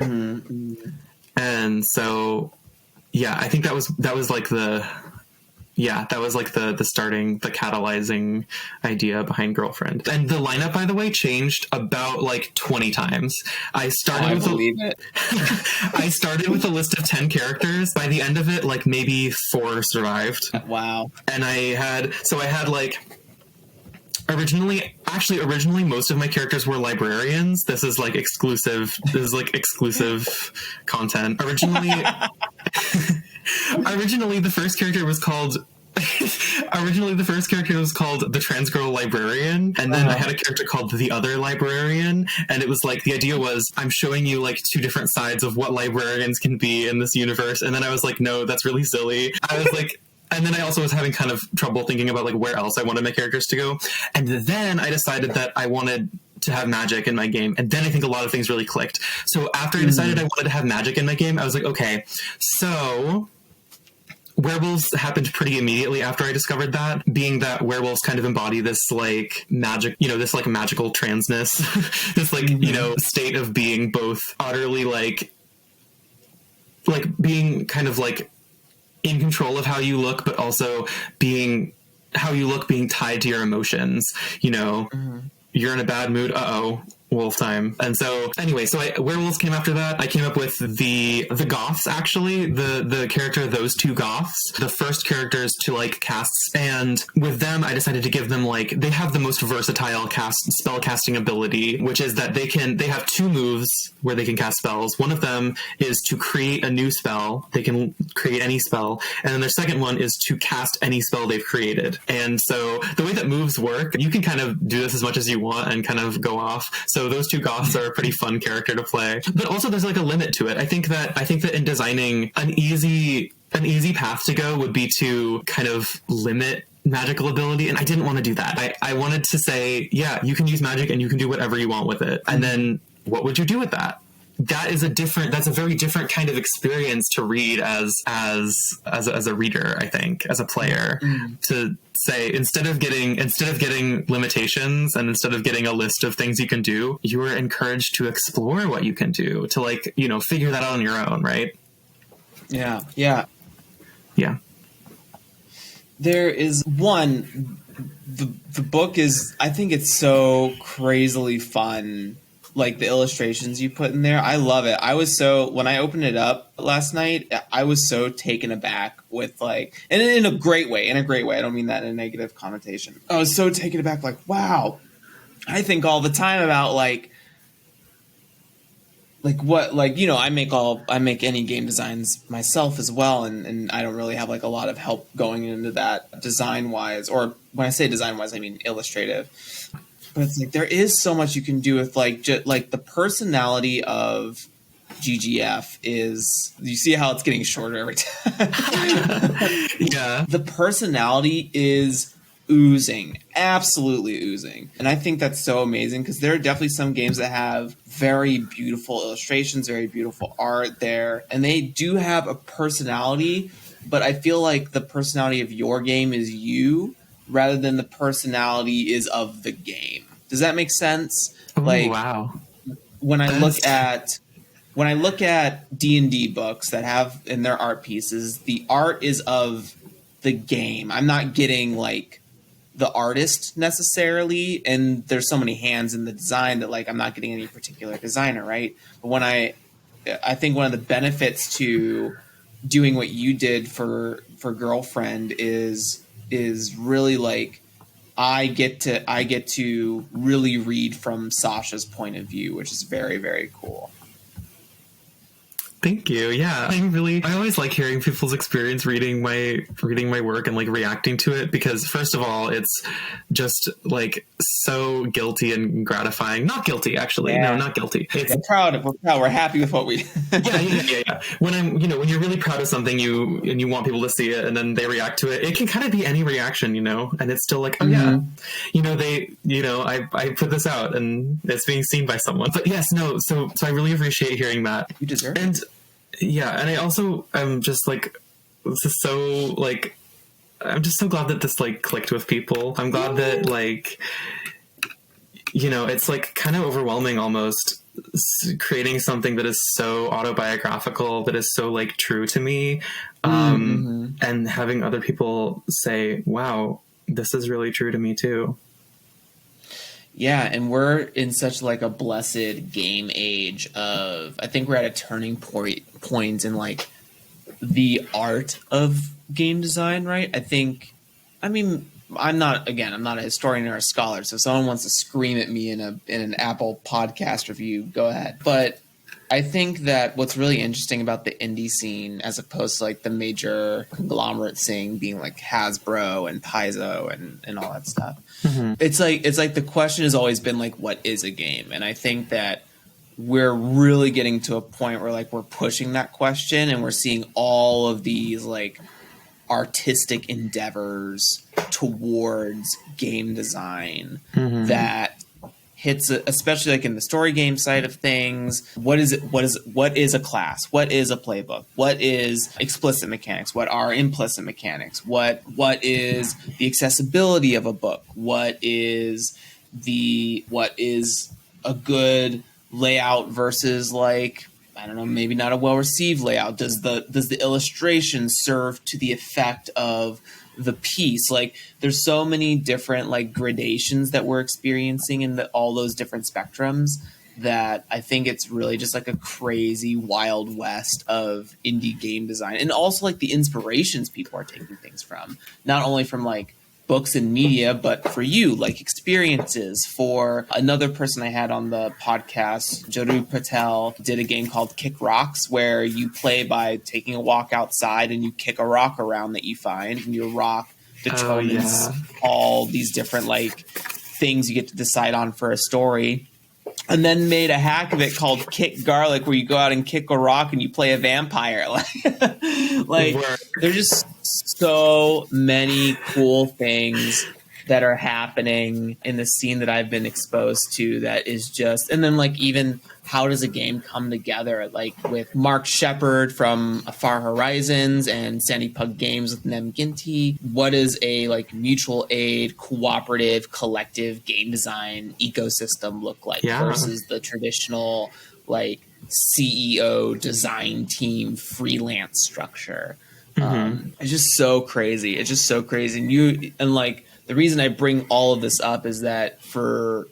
And so, yeah, I think that was like the starting, the catalyzing idea behind Girlfriend. And the lineup, by the way, changed about like 20 times. I started with a list of 10 characters. By the end of it, like maybe 4 survived. Wow. And I had like, originally most of my characters were librarians. This is like exclusive content. Originally, the first character was called the Trans Girl Librarian, and then I had a character called the Other Librarian, and it was like, the idea was, I'm showing you like 2 different sides of what librarians can be in this universe, and then I was like, no, that's really silly. I was like, and then I also was having kind of trouble thinking about like where else I wanted my characters to go, and then I decided that I wanted to have magic in my game, and then I think a lot of things really clicked. So after I decided I wanted to have magic in my game, I was like, okay, so werewolves happened pretty immediately after I discovered that, being that werewolves kind of embody this like magic, this like magical transness, this like, state of being both utterly like being kind of like in control of how you look, but also being tied to your emotions. You're in a bad mood. Wolf time. And so anyway, werewolves came after that. I came up with the goths, actually, the character, those 2 goths, the first characters to like cast, and with them I decided to give them like, they have the most versatile spell casting ability, which is that they have 2 moves where they can cast spells. One of them is to create a new spell. They can create any spell, and then their second one is to cast any spell they've created. And so the way that moves work, you can kind of do this as much as you want and kind of go off. So those 2 goths are a pretty fun character to play, but also there's like a limit to it. I think that in designing an easy path to go would be to kind of limit magical ability, and I didn't want to do that. I wanted to say, yeah, you can use magic and you can do whatever you want with it, and then what would you do with that? That's a very different kind of experience to read as a reader, I think, as a player, to say, instead of getting limitations and instead of getting a list of things you can do, you are encouraged to explore what you can do, to like, figure that out on your own, right? Yeah. There is one, the book is, I think it's so crazily fun. Like the illustrations you put in there, I love it. When I opened it up last night, I was so taken aback with like, and in a great way. I don't mean that in a negative connotation. I was so taken aback, like, wow. I think all the time about I make any game designs myself as well, and I don't really have like a lot of help going into that design wise, or when I say design wise, I mean illustrative. But it's like, there is so much you can do with like the personality of GGF is, you see how it's getting shorter every time. Yeah. The personality is oozing, absolutely oozing. And I think that's so amazing, because there are definitely some games that have very beautiful illustrations, very beautiful art there, and they do have a personality, but I feel like the personality of your game is you, rather than the personality is of the game. Does that make sense? Oh, wow. When I look at D&D books that have in their art pieces, the art is of the game. I'm not getting like the artist necessarily, and there's so many hands in the design that like I'm not getting any particular designer, right? But when I think one of the benefits to doing what you did for Girlfriend is really like I get to really read from Sasha's point of view, which is very, very cool. Thank you. Yeah, I always like hearing people's experience reading my work and like reacting to it, because first of all, it's just like so guilty and gratifying. Not guilty, actually. Yeah. No, not guilty. We're proud. We're happy with what we. yeah. When when you're really proud of something, you want people to see it, and then they react to it. It can kind of be any reaction, and it's still like, oh yeah, I put this out and it's being seen by someone. But yes, no. So I really appreciate hearing that. You deserve it. And yeah, and I also am just like, this is so like, I'm just so glad that this like clicked with people. I'm glad that like, it's like kind of overwhelming almost creating something that is so autobiographical, that is so like true to me, and having other people say, wow, this is really true to me too. Yeah, and we're in such like a blessed game age of, I think we're at a turning point in like the art of game design, right? I'm not a historian or a scholar, so if someone wants to scream at me in an Apple podcast review, go ahead. But I think that what's really interesting about the indie scene, as opposed to like the major conglomerate scene being like Hasbro and Paizo and all that stuff, it's like the question has always been like, what is a game? And I think that we're really getting to a point where like we're pushing that question, and we're seeing all of these like artistic endeavors towards game design that hits, especially like in the story game side of things. What is a class? What is a playbook? What is explicit mechanics? What are implicit mechanics? What is the accessibility of a book? What is a good layout versus like, I don't know, maybe not a well-received layout? Does the illustration serve to the effect of the piece? Like, there's so many different like gradations that we're experiencing in all those different spectrums, that I think it's really just like a crazy wild west of indie game design, and also like the inspirations people are taking things from, not only from like books and media, but for you, like experiences. For another person I had on the podcast, Jaru Patel, did a game called Kick Rocks, where you play by taking a walk outside and you kick a rock around that you find, and your rock determines all these different like things you get to decide on for a story. And then made a hack of it called Kick Garlic, where you go out and kick a rock and you play a vampire. Like there's just so many cool things that are happening in the scene that I've been exposed to, that is just, and then like even how does a game come together, like with Mark Shepard from Far Horizons and Sandy Pug Games with Nem Ginty. What is a like mutual aid, cooperative, collective game design ecosystem look like versus the traditional like CEO design team freelance structure? It's just so crazy. It's just so crazy. And like, the reason I bring all of this up is that for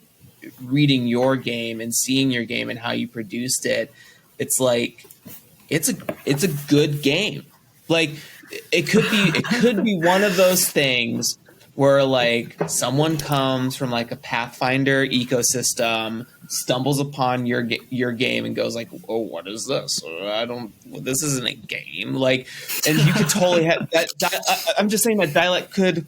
reading your game and seeing your game and how you produced it, it's like it's a good game. Like it could be one of those things where like someone comes from like a Pathfinder ecosystem, stumbles upon your game and goes like, "Oh, what is this? This isn't a game." Like, and you could totally have that. I'm just saying that dialect could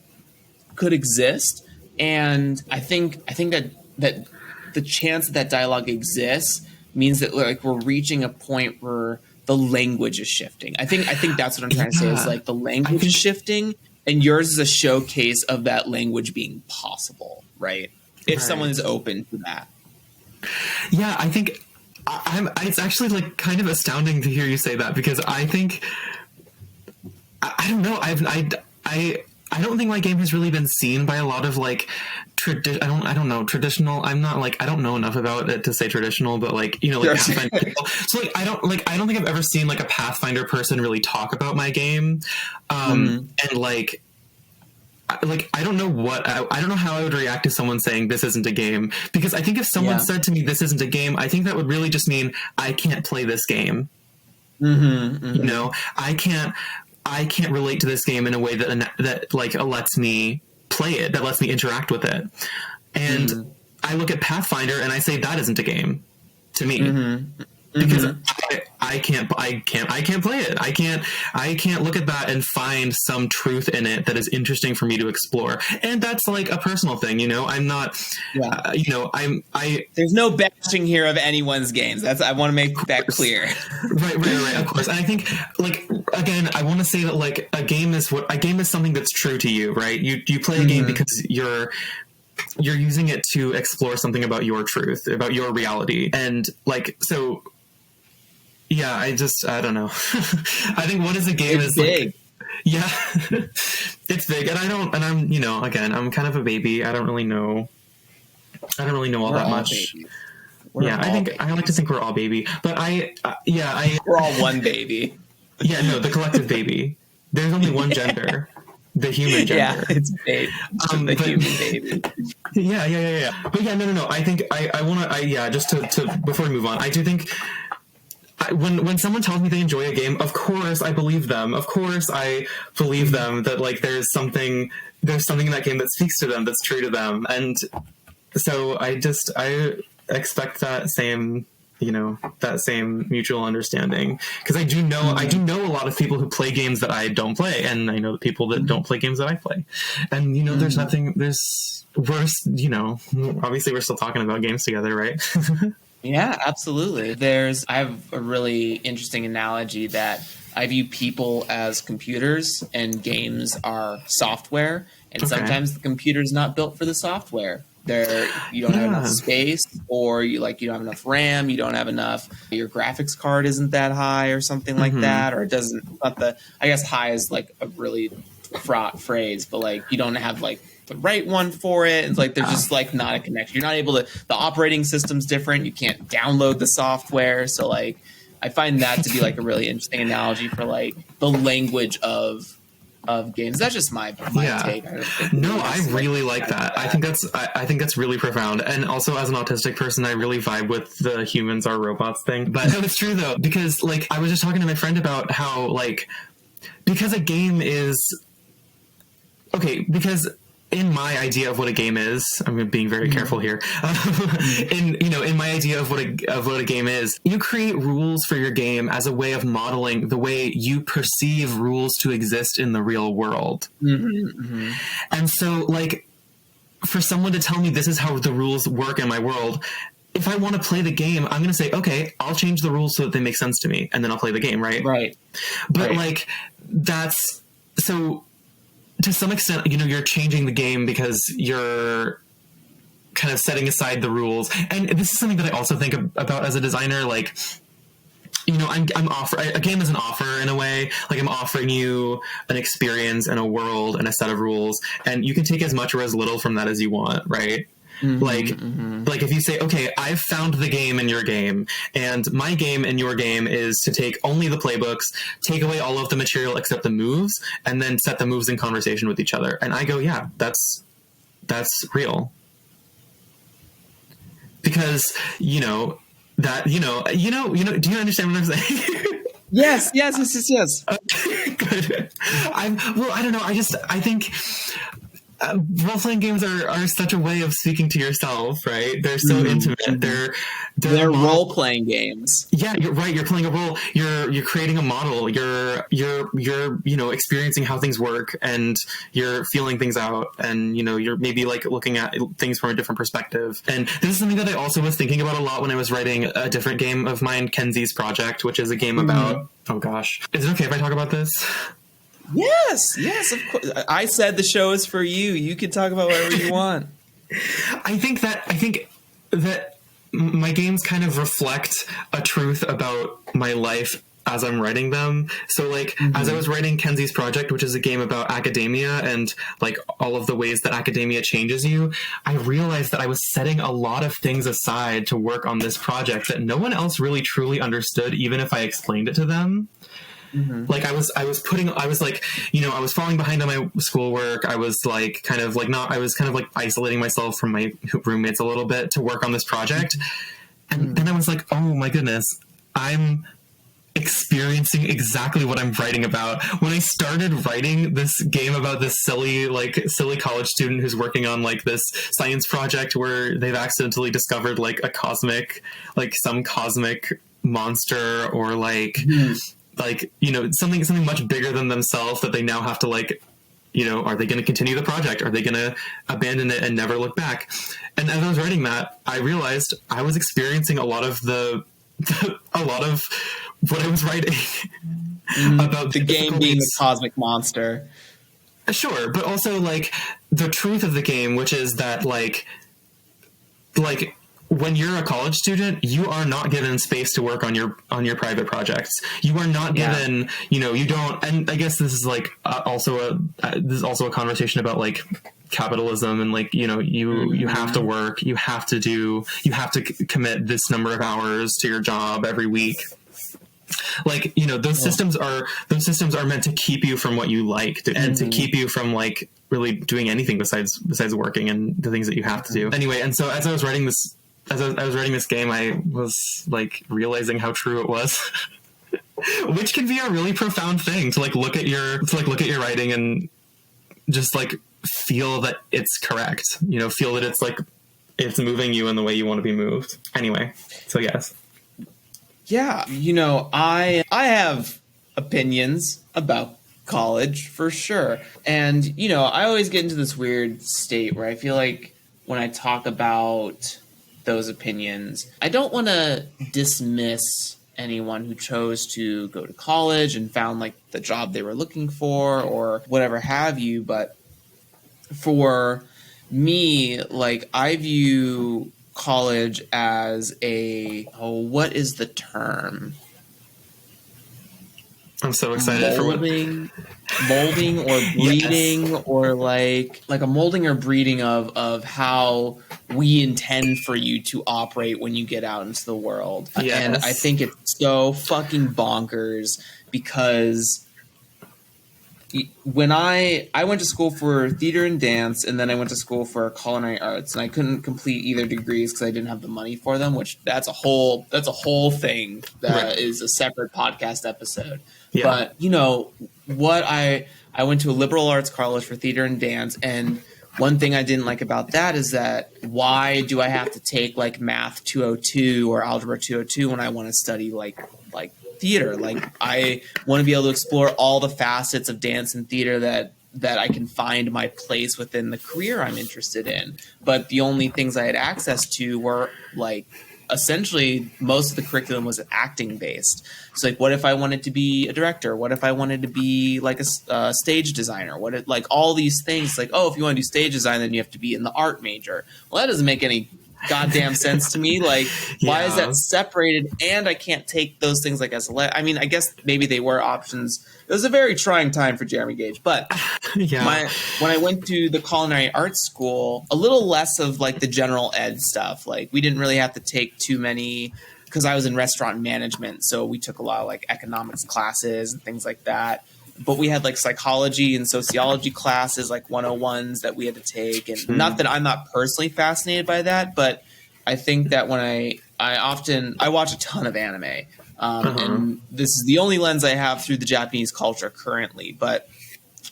exist, and I think that the chance that dialogue exists means that like we're reaching a point where the language is shifting. I think that's what I'm trying to say, is like the language is shifting, and yours is a showcase of that language being possible, right? If someone is open to that. Yeah, I think it's actually like kind of astounding to hear you say that, because I think I don't know. I don't think my game has really been seen by a lot of like I don't know, traditional. I'm not like, I don't know enough about it to say traditional, but like, like Pathfinder people. So like I don't think I've ever seen like a Pathfinder person really talk about my game. And like I don't know I don't know how I would react to someone saying this isn't a game, because I think if someone said to me this isn't a game, I think that would really just mean I can't play this game. You know, I can't relate to this game in a way that like lets me play it, that lets me interact with it. And I look at Pathfinder and I say that isn't a game to me. Because I can't play it. I can't look at that and find some truth in it that is interesting for me to explore. And that's like a personal thing, you know. I'm not, you know, I. There's no bashing here of anyone's games. I want to make that clear. Right. Of course. And I think, like, again, I want to say that like a game is something that's true to you, right? You play a game because you're using it to explore something about your truth, about your reality, and like so. Yeah, I don't know. I think what is a game is big. Like, yeah, it's big, and I'm, you know, again, I'm kind of a baby. I don't really know all that much. I like to think we're all baby, but we're all one baby. Yeah, no, the collective baby. There's only one gender. The human gender. Yeah, it's babe. The human baby. Yeah. But yeah, no. I think I want to, just to, before we move on, I do think when someone tells me they enjoy a game, of course I believe them. Of course I believe them that like there's something in that game that speaks to them, that's true to them. And so I expect that same, you know, that same mutual understanding, because I do know a lot of people who play games that I don't play, and I know people that don't play games that I play. And you know, you know, obviously we're still talking about games together, right? Yeah, absolutely. I have a really interesting analogy that I view people as computers and games are software, and sometimes the computer's not built for the software. You don't have enough space, or you don't have enough RAM, you don't have enough, your graphics card isn't that high or something like that, or it doesn't, I guess high is like a really fraught phrase, but like you don't have like the right one for it. It's like there's just like not a connection. You're not able to, the operating system's different, you can't download the software. So like I find that to be like a really interesting analogy for like the language of games. That's just my take. I really like that. I think that's really profound. And also as an autistic person, I really vibe with the humans are robots thing. But no, it's true though, because like I was just talking to my friend about how like, because a game is because in my idea of what a game is, I'm being very careful here. In my idea of what a game is, you create rules for your game as a way of modeling the way you perceive rules to exist in the real world. And so, like, for someone to tell me this is how the rules work in my world, if I want to play the game, I'm going to say, okay, I'll change the rules so that they make sense to me, and then I'll play the game, right? Right. But like, that's so. To some extent, you know, you're changing the game because you're kind of setting aside the rules. And this is something that I also think about as a designer. Like, you know, a game is an offer in a way. Like, I'm offering you an experience and a world and a set of rules, and you can take as much or as little from that as you want, right? Like if you say, okay, I've found the game in your game, and my game in your game is to take only the playbooks, take away all of the material except the moves, and then set the moves in conversation with each other. And I go, yeah, that's real. Because, do you understand what I'm saying? Yes. Okay, good. I don't know. I think role-playing games are such a way of speaking to yourself, right? They're so intimate. They're role-playing games. Yeah, you're right. You're playing a role. You're creating a model. You're experiencing how things work, and you're feeling things out, and you're maybe like looking at things from a different perspective. And this is something that I also was thinking about a lot when I was writing a different game of mine, Kenzie's Project, which is a game about. Oh gosh, is it okay if I talk about this? Yes, of course. I said the show is for you. You can talk about whatever you want. I think that my games kind of reflect a truth about my life as I'm writing them. So like, as I was writing Kenzie's Project, which is a game about academia and like all of the ways that academia changes you, I realized that I was setting a lot of things aside to work on this project that no one else really truly understood, even if I explained it to them. like I was like, you know, I was falling behind on my schoolwork. I was like I was kind of like isolating myself from my roommates a little bit to work on this project. And then I was like, oh my goodness, I'm experiencing exactly what I'm writing about. When I started writing this game about this silly college student who's working on like this science project where they've accidentally discovered like some cosmic monster, or like you know, something much bigger than themselves that they now have to like, you know, are they going to continue the project? Are they going to abandon it and never look back? And as I was writing that, I realized I was experiencing a lot of what I was writing about the game being the cosmic monster. Sure, but also like the truth of the game, which is that like when you're a college student, you are not given space to work on your private projects. You are not given, you know, you don't. And I guess this is like also a conversation about like capitalism and like, you know, you have to work, you have to commit this number of hours to your job every week. Like, you know, those systems are meant to keep you from what you like and to keep you from like really doing anything besides working and the things that you have to do. Anyway, and so as I was writing this game, I was like realizing how true it was. Which can be a really profound thing, to look at your writing and just like feel that it's correct, you know, feel that it's like it's moving you in the way you want to be moved. Anyway, so yes. Yeah, you know, I have opinions about college for sure. And, you know, I always get into this weird state where I feel like when I talk about those opinions, I don't want to dismiss anyone who chose to go to college and found like the job they were looking for or whatever have you. But for me, like, I view college as what is the term? I'm so excited molding or breeding. Yes. Or like a molding or breeding of how we intend for you to operate when you get out into the world. Yes. And I think it's so fucking bonkers because when I went to school for theater and dance, and then I went to school for culinary arts, and I couldn't complete either degrees because I didn't have the money for them, which that's a whole thing that is a separate podcast episode. Yeah. But, you know, I went to a liberal arts college for theater and dance, and one thing I didn't like about that is that why do I have to take like Math 202 or Algebra 202 when I want to study like theater? Like, I want to be able to explore all the facets of dance and theater that I can find my place within the career I'm interested in. But the only things I had access to were like, essentially most of the curriculum was acting based. So like, what if I wanted to be a director? What if I wanted to be like a stage designer? Like all these things, like, oh, if you want to do stage design, then you have to be in the art major. Well, that doesn't make any goddamn sense to me. Like, why is that separated? And I can't take those things like as I mean, I guess maybe they were options. It was a very trying time for Jeremy Gage, but when I went to the culinary arts school, a little less of like the general ed stuff. Like, we didn't really have to take too many, because I was in restaurant management, so we took a lot of like economics classes and things like that. But we had like psychology and sociology classes, like 101s that we had to take. And not that I'm not personally fascinated by that, but I think that when I watch a ton of anime. And this is the only lens I have through the Japanese culture currently. But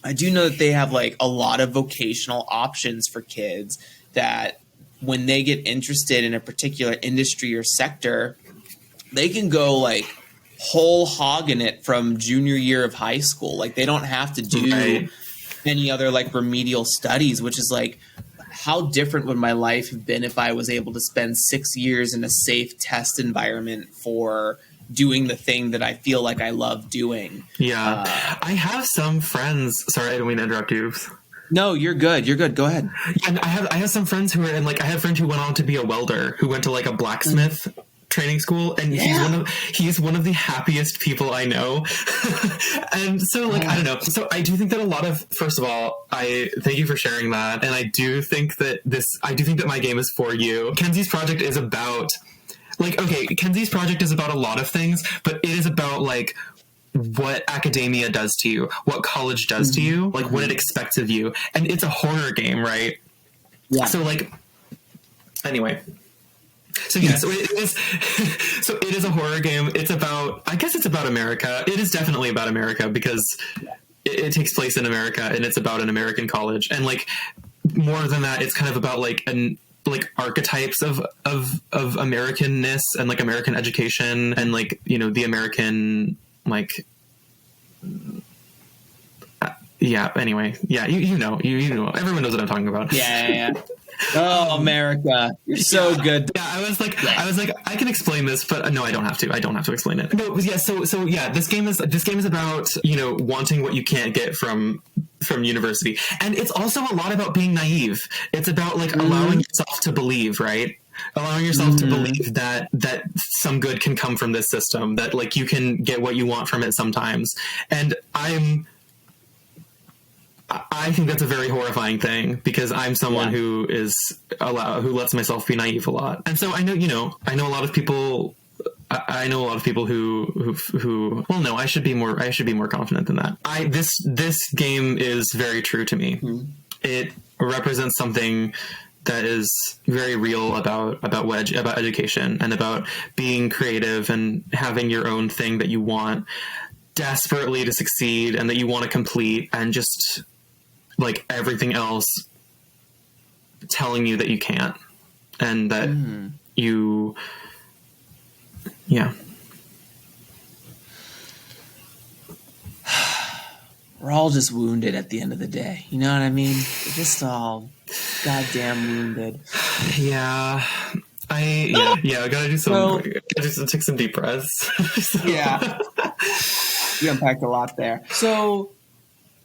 I do know that they have like a lot of vocational options for kids that when they get interested in a particular industry or sector, they can go like whole hog in it from junior year of high school. Like, they don't have to do any other like remedial studies, which is like, how different would my life have been if I was able to spend 6 years in a safe test environment for doing the thing that I feel like I love doing. Yeah. I have some friends, sorry, I didn't mean to interrupt you. No, you're good. Go ahead. And I have some friends who are in like, I have a friend who went on to be a welder, who went to like a blacksmith training school, and he's one of the happiest people I know. And so like, I don't know. So I do think that a lot of, first of all, I thank you for sharing that. And I do think that my game is for you. Kenzie's project is about like, okay, Kenzie's project is about a lot of things, but it is about like what academia does to you, what college does to you, like what it expects of you. And it's a horror game, right? Yeah. So like, anyway. So yeah, so it is. So it is a horror game. It's about. I guess it's about America. It is definitely about America because it takes place in America and it's about an American college. And like more than that, it's kind of about like archetypes of Americanness and like American education and like, you know, the American like. Yeah. Anyway. Yeah. You know. Everyone knows what I'm talking about. Yeah. Oh, America, you're so good. Yeah, I was like, I can explain this, but no, I don't have to. I don't have to explain it. No, yeah. So yeah, this game is about, you know, wanting what you can't get from university, and it's also a lot about being naive. It's about like allowing yourself to believe, right? Allowing yourself to believe that some good can come from this system, that like you can get what you want from it sometimes, and I think that's a very horrifying thing because I'm someone who lets myself be naive a lot. And so I know a lot of people who well, no, I should be more confident than that. This game is very true to me. Mm-hmm. It represents something that is very real about education and about being creative and having your own thing that you want desperately to succeed and that you want to complete, and just like everything else telling you that you can't, and that we're all just wounded at the end of the day. You know what I mean? We're just all goddamn wounded. Yeah. I gotta do some. Take some deep breaths. Yeah. You unpacked a lot there. So,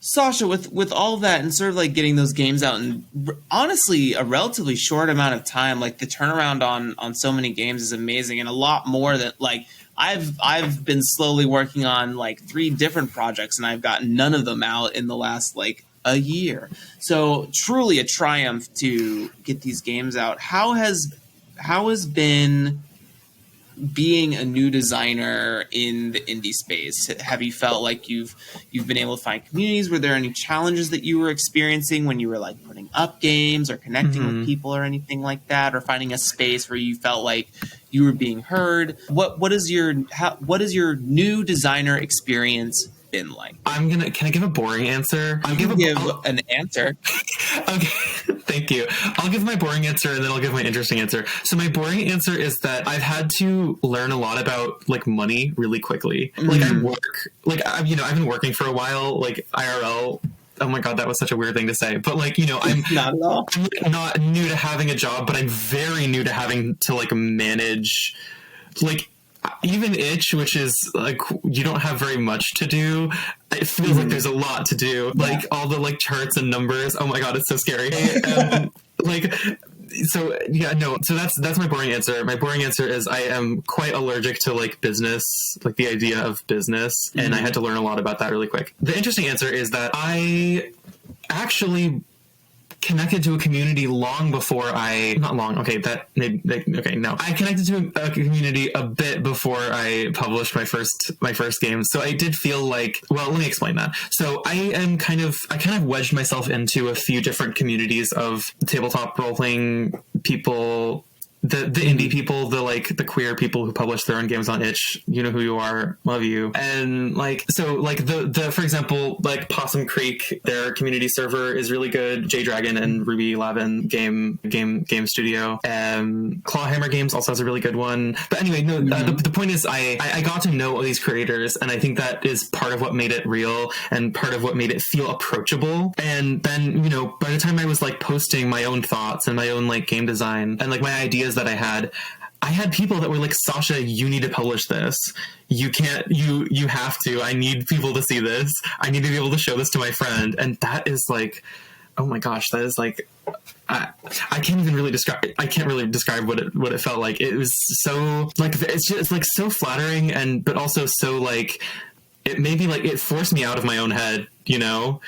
Sasha, with all of that and sort of like getting those games out in honestly a relatively short amount of time, like the turnaround on so many games is amazing, and a lot more that like I've been slowly working on like 3 different projects, and I've gotten none of them out in the last like a year. So truly a triumph to get these games out. How has been being a new designer in the indie space? Have you felt like you've been able to find communities? Were there any challenges that you were experiencing when you were like putting up games or connecting with people or anything like that, or finding a space where you felt like you were being heard? What is your new designer experience been like? Can I give a boring answer? I'll give an answer. Okay, thank you. I'll give my boring answer and then I'll give my interesting answer. So my boring answer is that I've had to learn a lot about like money really quickly. Like I've been working for a while, like IRL. Oh my God, that was such a weird thing to say. But like, you know, I'm not at all. I'm not new to having a job, but I'm very new to having to like manage like even itch, which is like you don't have very much to do. It feels like there's a lot to do, like all the like charts and numbers. Oh my God, it's so scary. So that's my boring answer. My boring answer is I am quite allergic to like business, like the idea of business, and I had to learn a lot about that really quick. The interesting answer is that I actually connected to a community long before I connected to a community a bit before I published my first game. So I did feel like, well, let me explain that. So I kind of wedged myself into a few different communities of tabletop role-playing people, the indie people, the queer people who publish their own games on itch. You know who you are, love you. And like, so like the for example, like Possum Creek, their community server is really good. J Dragon and Ruby Lavin game studio. Clawhammer Games also has a really good one. But anyway, no, the point is I got to know all these creators, and I think that is part of what made it real and part of what made it feel approachable. And then, you know, by the time I was like posting my own thoughts and my own like game design and like my ideas that I had people that were like, Sasha, you need to publish this. You can't, you have to. I need people to see this. I need to be able to show this to my friend. And that is like, oh my gosh, that is like, I can't really describe what it felt like. It was so like, it's just like so flattering, but also so like, it made me like, it forced me out of my own head, you know,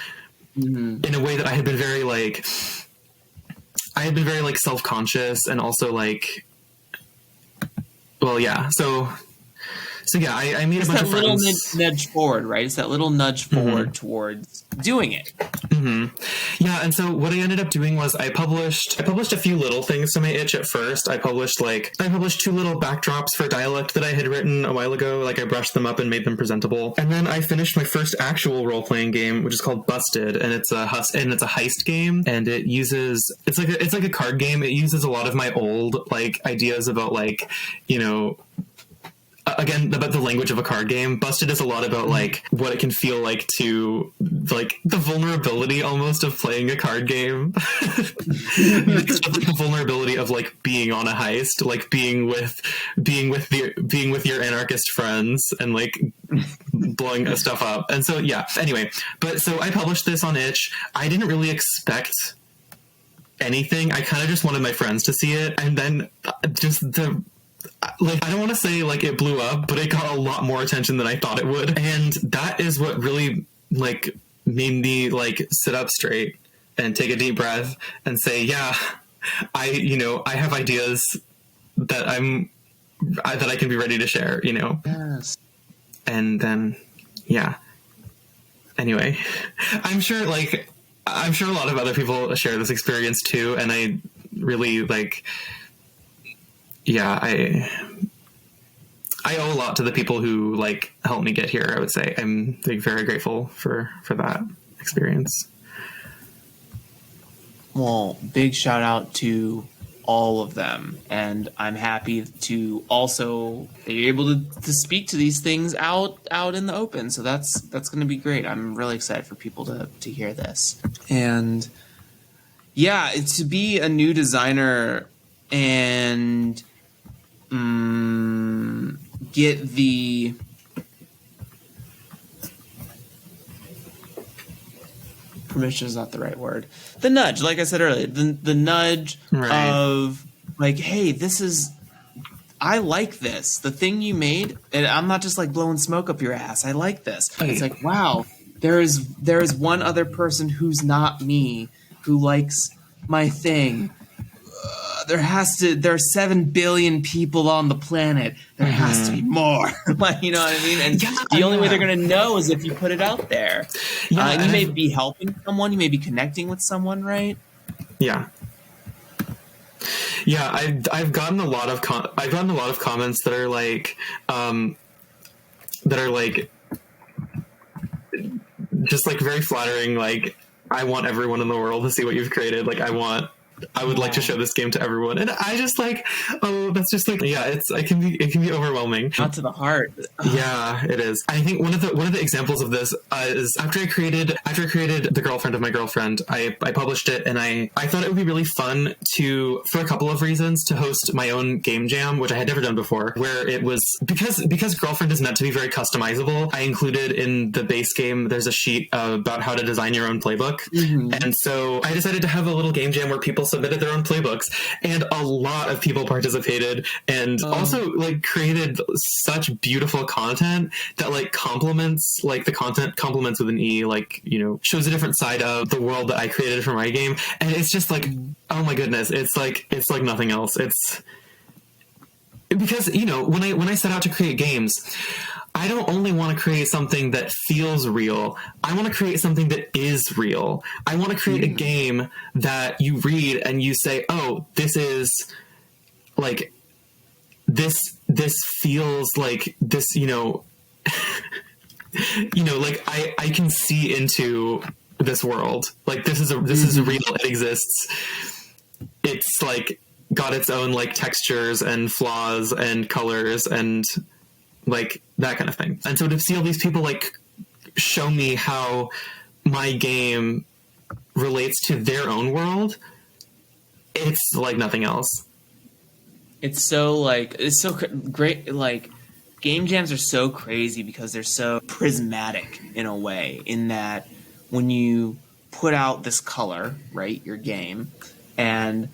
in a way that I had been very like self-conscious, and also like, well, yeah. So So yeah, I made It's a bunch that of little friends. nudge forward, right? It's that little nudge forward towards doing it. Yeah, and so what I ended up doing was I published a few little things to my itch at first. I published 2 little backdrops for dialect that I had written a while ago. Like I brushed them up and made them presentable. And then I finished my first actual role playing game, which is called Busted, and it's a heist game, and it's like a card game. It uses a lot of my old like ideas about like, you know, again, about the language of a card game. Busted is a lot about like what it can feel like to like the vulnerability almost of playing a card game. The vulnerability of like being on a heist, like being with your anarchist friends and like blowing stuff up. And so yeah, anyway, but so I published this on itch. I didn't really expect anything. I kind of just wanted my friends to see it, and then just the like, I don't want to say like it blew up, but it got a lot more attention than I thought it would. And that is what really like made me like sit up straight and take a deep breath and say, yeah, I have ideas that that I can be ready to share, you know? Yes. And then, yeah. Anyway, I'm sure a lot of other people share this experience too. And I really like, yeah, I owe a lot to the people who like helped me get here. I would say I'm like very grateful for that experience. Well, big shout out to all of them, and I'm happy to also be able to speak to these things out in the open. So that's going to be great. I'm really excited for people to hear this. And yeah, to be a new designer and get the permission is not the right word. The nudge, like I said earlier, the nudge Right. of like, hey, I like this. The thing you made, and I'm not just like blowing smoke up your ass. I like this. Right. It's like, wow, there is one other person who's not me who likes my thing. There are 7 billion people on the planet. There has to be more. Like, you know what I mean? And the only way they're going to know is if you put it out there. Yeah, and you may be helping someone. You may be connecting with someone, right? Yeah. Yeah, I've gotten a lot of comments that are like just like very flattering. Like, I want everyone in the world to see what you've created. Like, I would like to show this game to everyone. And I just like, oh, that's just like, yeah, it can be overwhelming. Not to the heart. Yeah, it is. I think one of the examples of this is after I created The Girlfriend of My Girlfriend, I published it, and I thought it would be really fun for a couple of reasons, to host my own game jam, which I had never done before, where it was, because Girlfriend is meant to be very customizable, I included in the base game, there's a sheet about how to design your own playbook. And so I decided to have a little game jam where people submitted their own playbooks, and a lot of people participated, and also like created such beautiful content that like complements, like the content complements with an E, like, you know, shows a different side of the world that I created for my game. And it's just like, oh my goodness, it's like nothing else. It's because, you know, when I set out to create games, I don't only want to create something that feels real. I want to create something that is real. I want to create a game that you read and you say, oh, this is like, this feels like this, you know, you know, like I can see into this world. Like, this is real. It exists. It's like got its own like textures and flaws and colors and like that kind of thing. And so to see all these people like show me how my game relates to their own world, it's like nothing else. It's so great. Like, game jams are so crazy because they're so prismatic in a way, in that when you put out this color, right, your game, and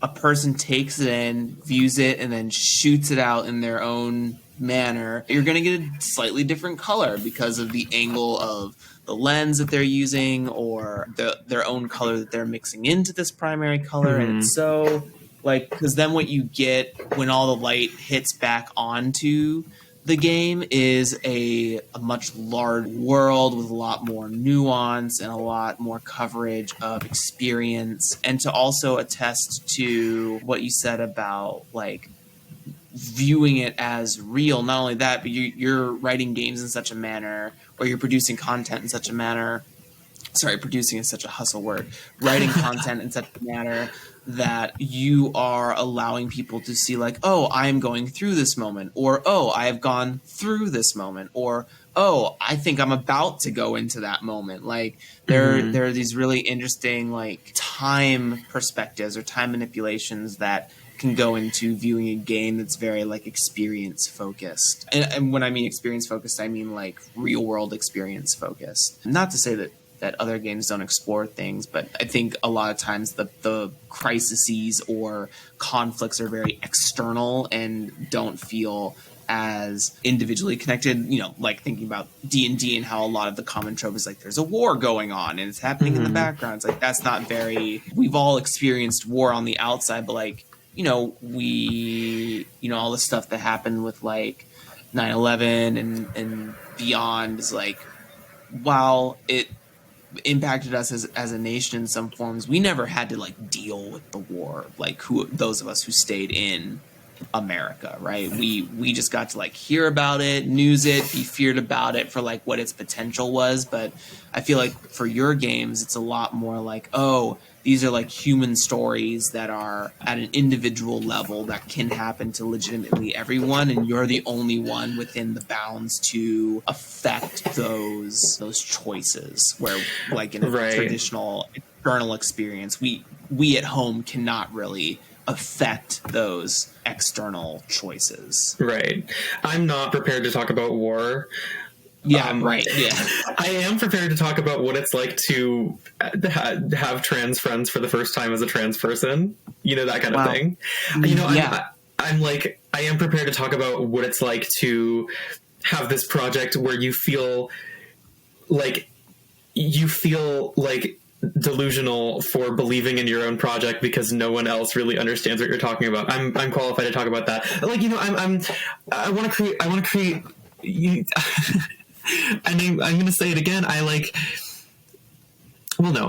a person takes it in, views it, and then shoots it out in their own manner, you're going to get a slightly different color because of the angle of the lens that they're using, or their own color that they're mixing into this primary color. And it's so like, because then what you get when all the light hits back onto the game is a much larger world with a lot more nuance and a lot more coverage of experience. And to also attest to what you said about like viewing it as real, not only that, but you're writing games in such a manner, or you're producing content in such a manner. Sorry, producing is such a hustle word. Writing content in such a manner that you are allowing people to see like, oh, I'm going through this moment, or oh, I have gone through this moment, or oh, I think I'm about to go into that moment. Like there are these really interesting like time perspectives or time manipulations that can go into viewing a game that's very like experience focused. And when I mean experience focused, I mean like real world experience focused. Not to say that other games don't explore things, but I think a lot of times the crises or conflicts are very external and don't feel as individually connected. You know, like thinking about D&D and how a lot of the common trope is like there's a war going on and it's happening in the background. It's like that's not very. We've all experienced war on the outside, but like, you know, all the stuff that happened with like 9/11 and beyond is like, while it impacted us as a nation in some forms, we never had to like deal with the war, like those of us who stayed in America, right? We just got to like hear about it, news it, be feared about it for like what its potential was. But I feel like for your games it's a lot more like, oh, these are like human stories that are at an individual level that can happen to legitimately everyone, and you're the only one within the bounds to affect those choices. Where, like in a traditional external experience, we at home cannot really affect those external choices. Right. I'm not prepared to talk about war. Yeah, right. Yeah. I am prepared to talk about what it's like to have trans friends for the first time as a trans person. You know, that kind of thing. You know, I'm like, I am prepared to talk about what it's like to have this project where you feel like delusional for believing in your own project because no one else really understands what you're talking about. I'm qualified to talk about that. Like, you know, I want to create and I'm going to say it again. I like, well, no.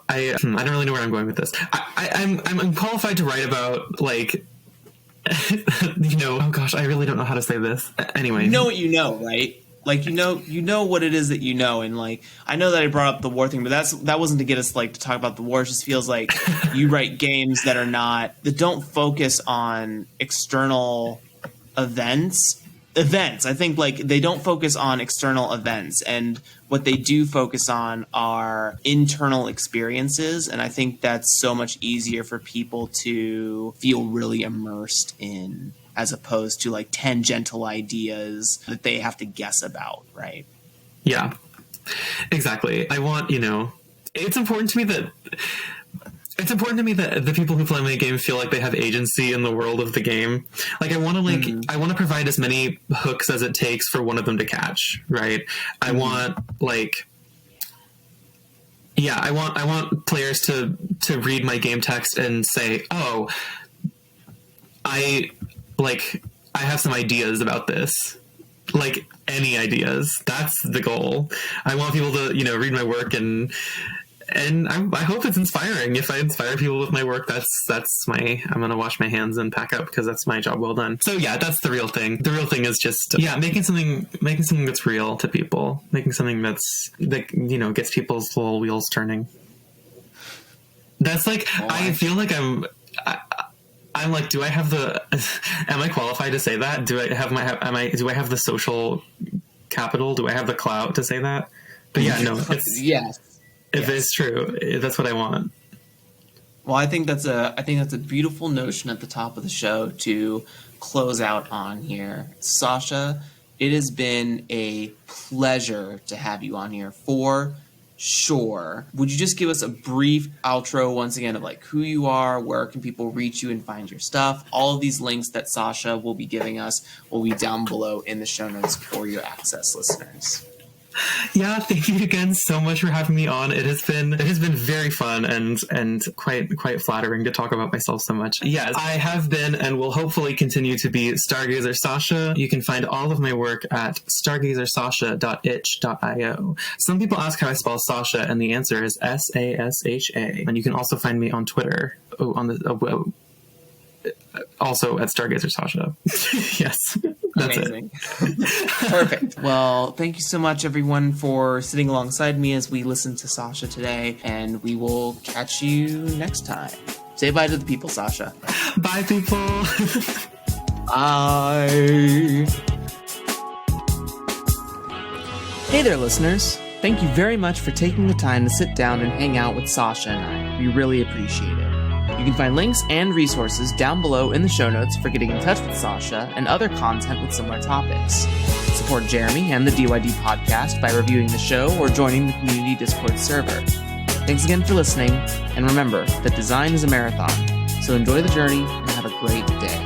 I don't really know where I'm going with this. I'm qualified to write about like, you know, oh gosh, I really don't know how to say this. Anyway, you know what you know, right? Like, you know what it is that you know. And like, I know that I brought up the war thing, but that wasn't to get us like to talk about the war. It just feels like you write games that don't focus on external events. I think like they don't focus on external events, and what they do focus on are internal experiences. And I think that's so much easier for people to feel really immersed in, as opposed to like tangential ideas that they have to guess about, right? Yeah, exactly. I want, you know, it's important to me that the people who play my game feel like they have agency in the world of the game. Like, I want to I want to provide as many hooks as it takes for one of them to catch, right? I want like, yeah, I want players to read my game text and say, oh, I have some ideas about this. Like, any ideas. That's the goal. I want people to, you know, read my work and I hope it's inspiring. If I inspire people with my work, I'm going to wash my hands and pack up, because that's my job well done. So yeah, that's the real thing. The real thing is just, making something that's real to people, making something that, you know, gets people's little wheels turning. That's like, I feel like I'm like, do I have the, am I qualified to say that? Do I have the social capital? Do I have the clout to say that? But yeah, no, it's, yes. If it's true, that's what I want. Well, I think that's a beautiful notion at the top of the show to close out on here. Sasha, it has been a pleasure to have you on here for sure. Would you just give us a brief outro once again of like who you are, where can people reach you and find your stuff? All of these links that Sasha will be giving us will be down below in the show notes for your access, listeners. Yeah, thank you again so much for having me on. It has been very fun and quite flattering to talk about myself so much. Yes, I have been and will hopefully continue to be Stargazer Sasha. You can find all of my work at stargazersasha.itch.io. Some people ask how I spell Sasha, and the answer is Sasha. And you can also find me on Twitter. Also at Stargazer Sasha. Yes, that's amazing. Perfect. Well, thank you so much, everyone, for sitting alongside me as we listen to Sasha today, and we will catch you next time. Say bye to the people, Sasha. Bye, people. Bye. Hey there, listeners. Thank you very much for taking the time to sit down and hang out with Sasha and I. We really appreciate it. You can find links and resources down below in the show notes for getting in touch with Sasha and other content with similar topics. Support Jeremy and the DYD podcast by reviewing the show or joining the community Discord server. Thanks again for listening, and remember that design is a marathon, so enjoy the journey and have a great day.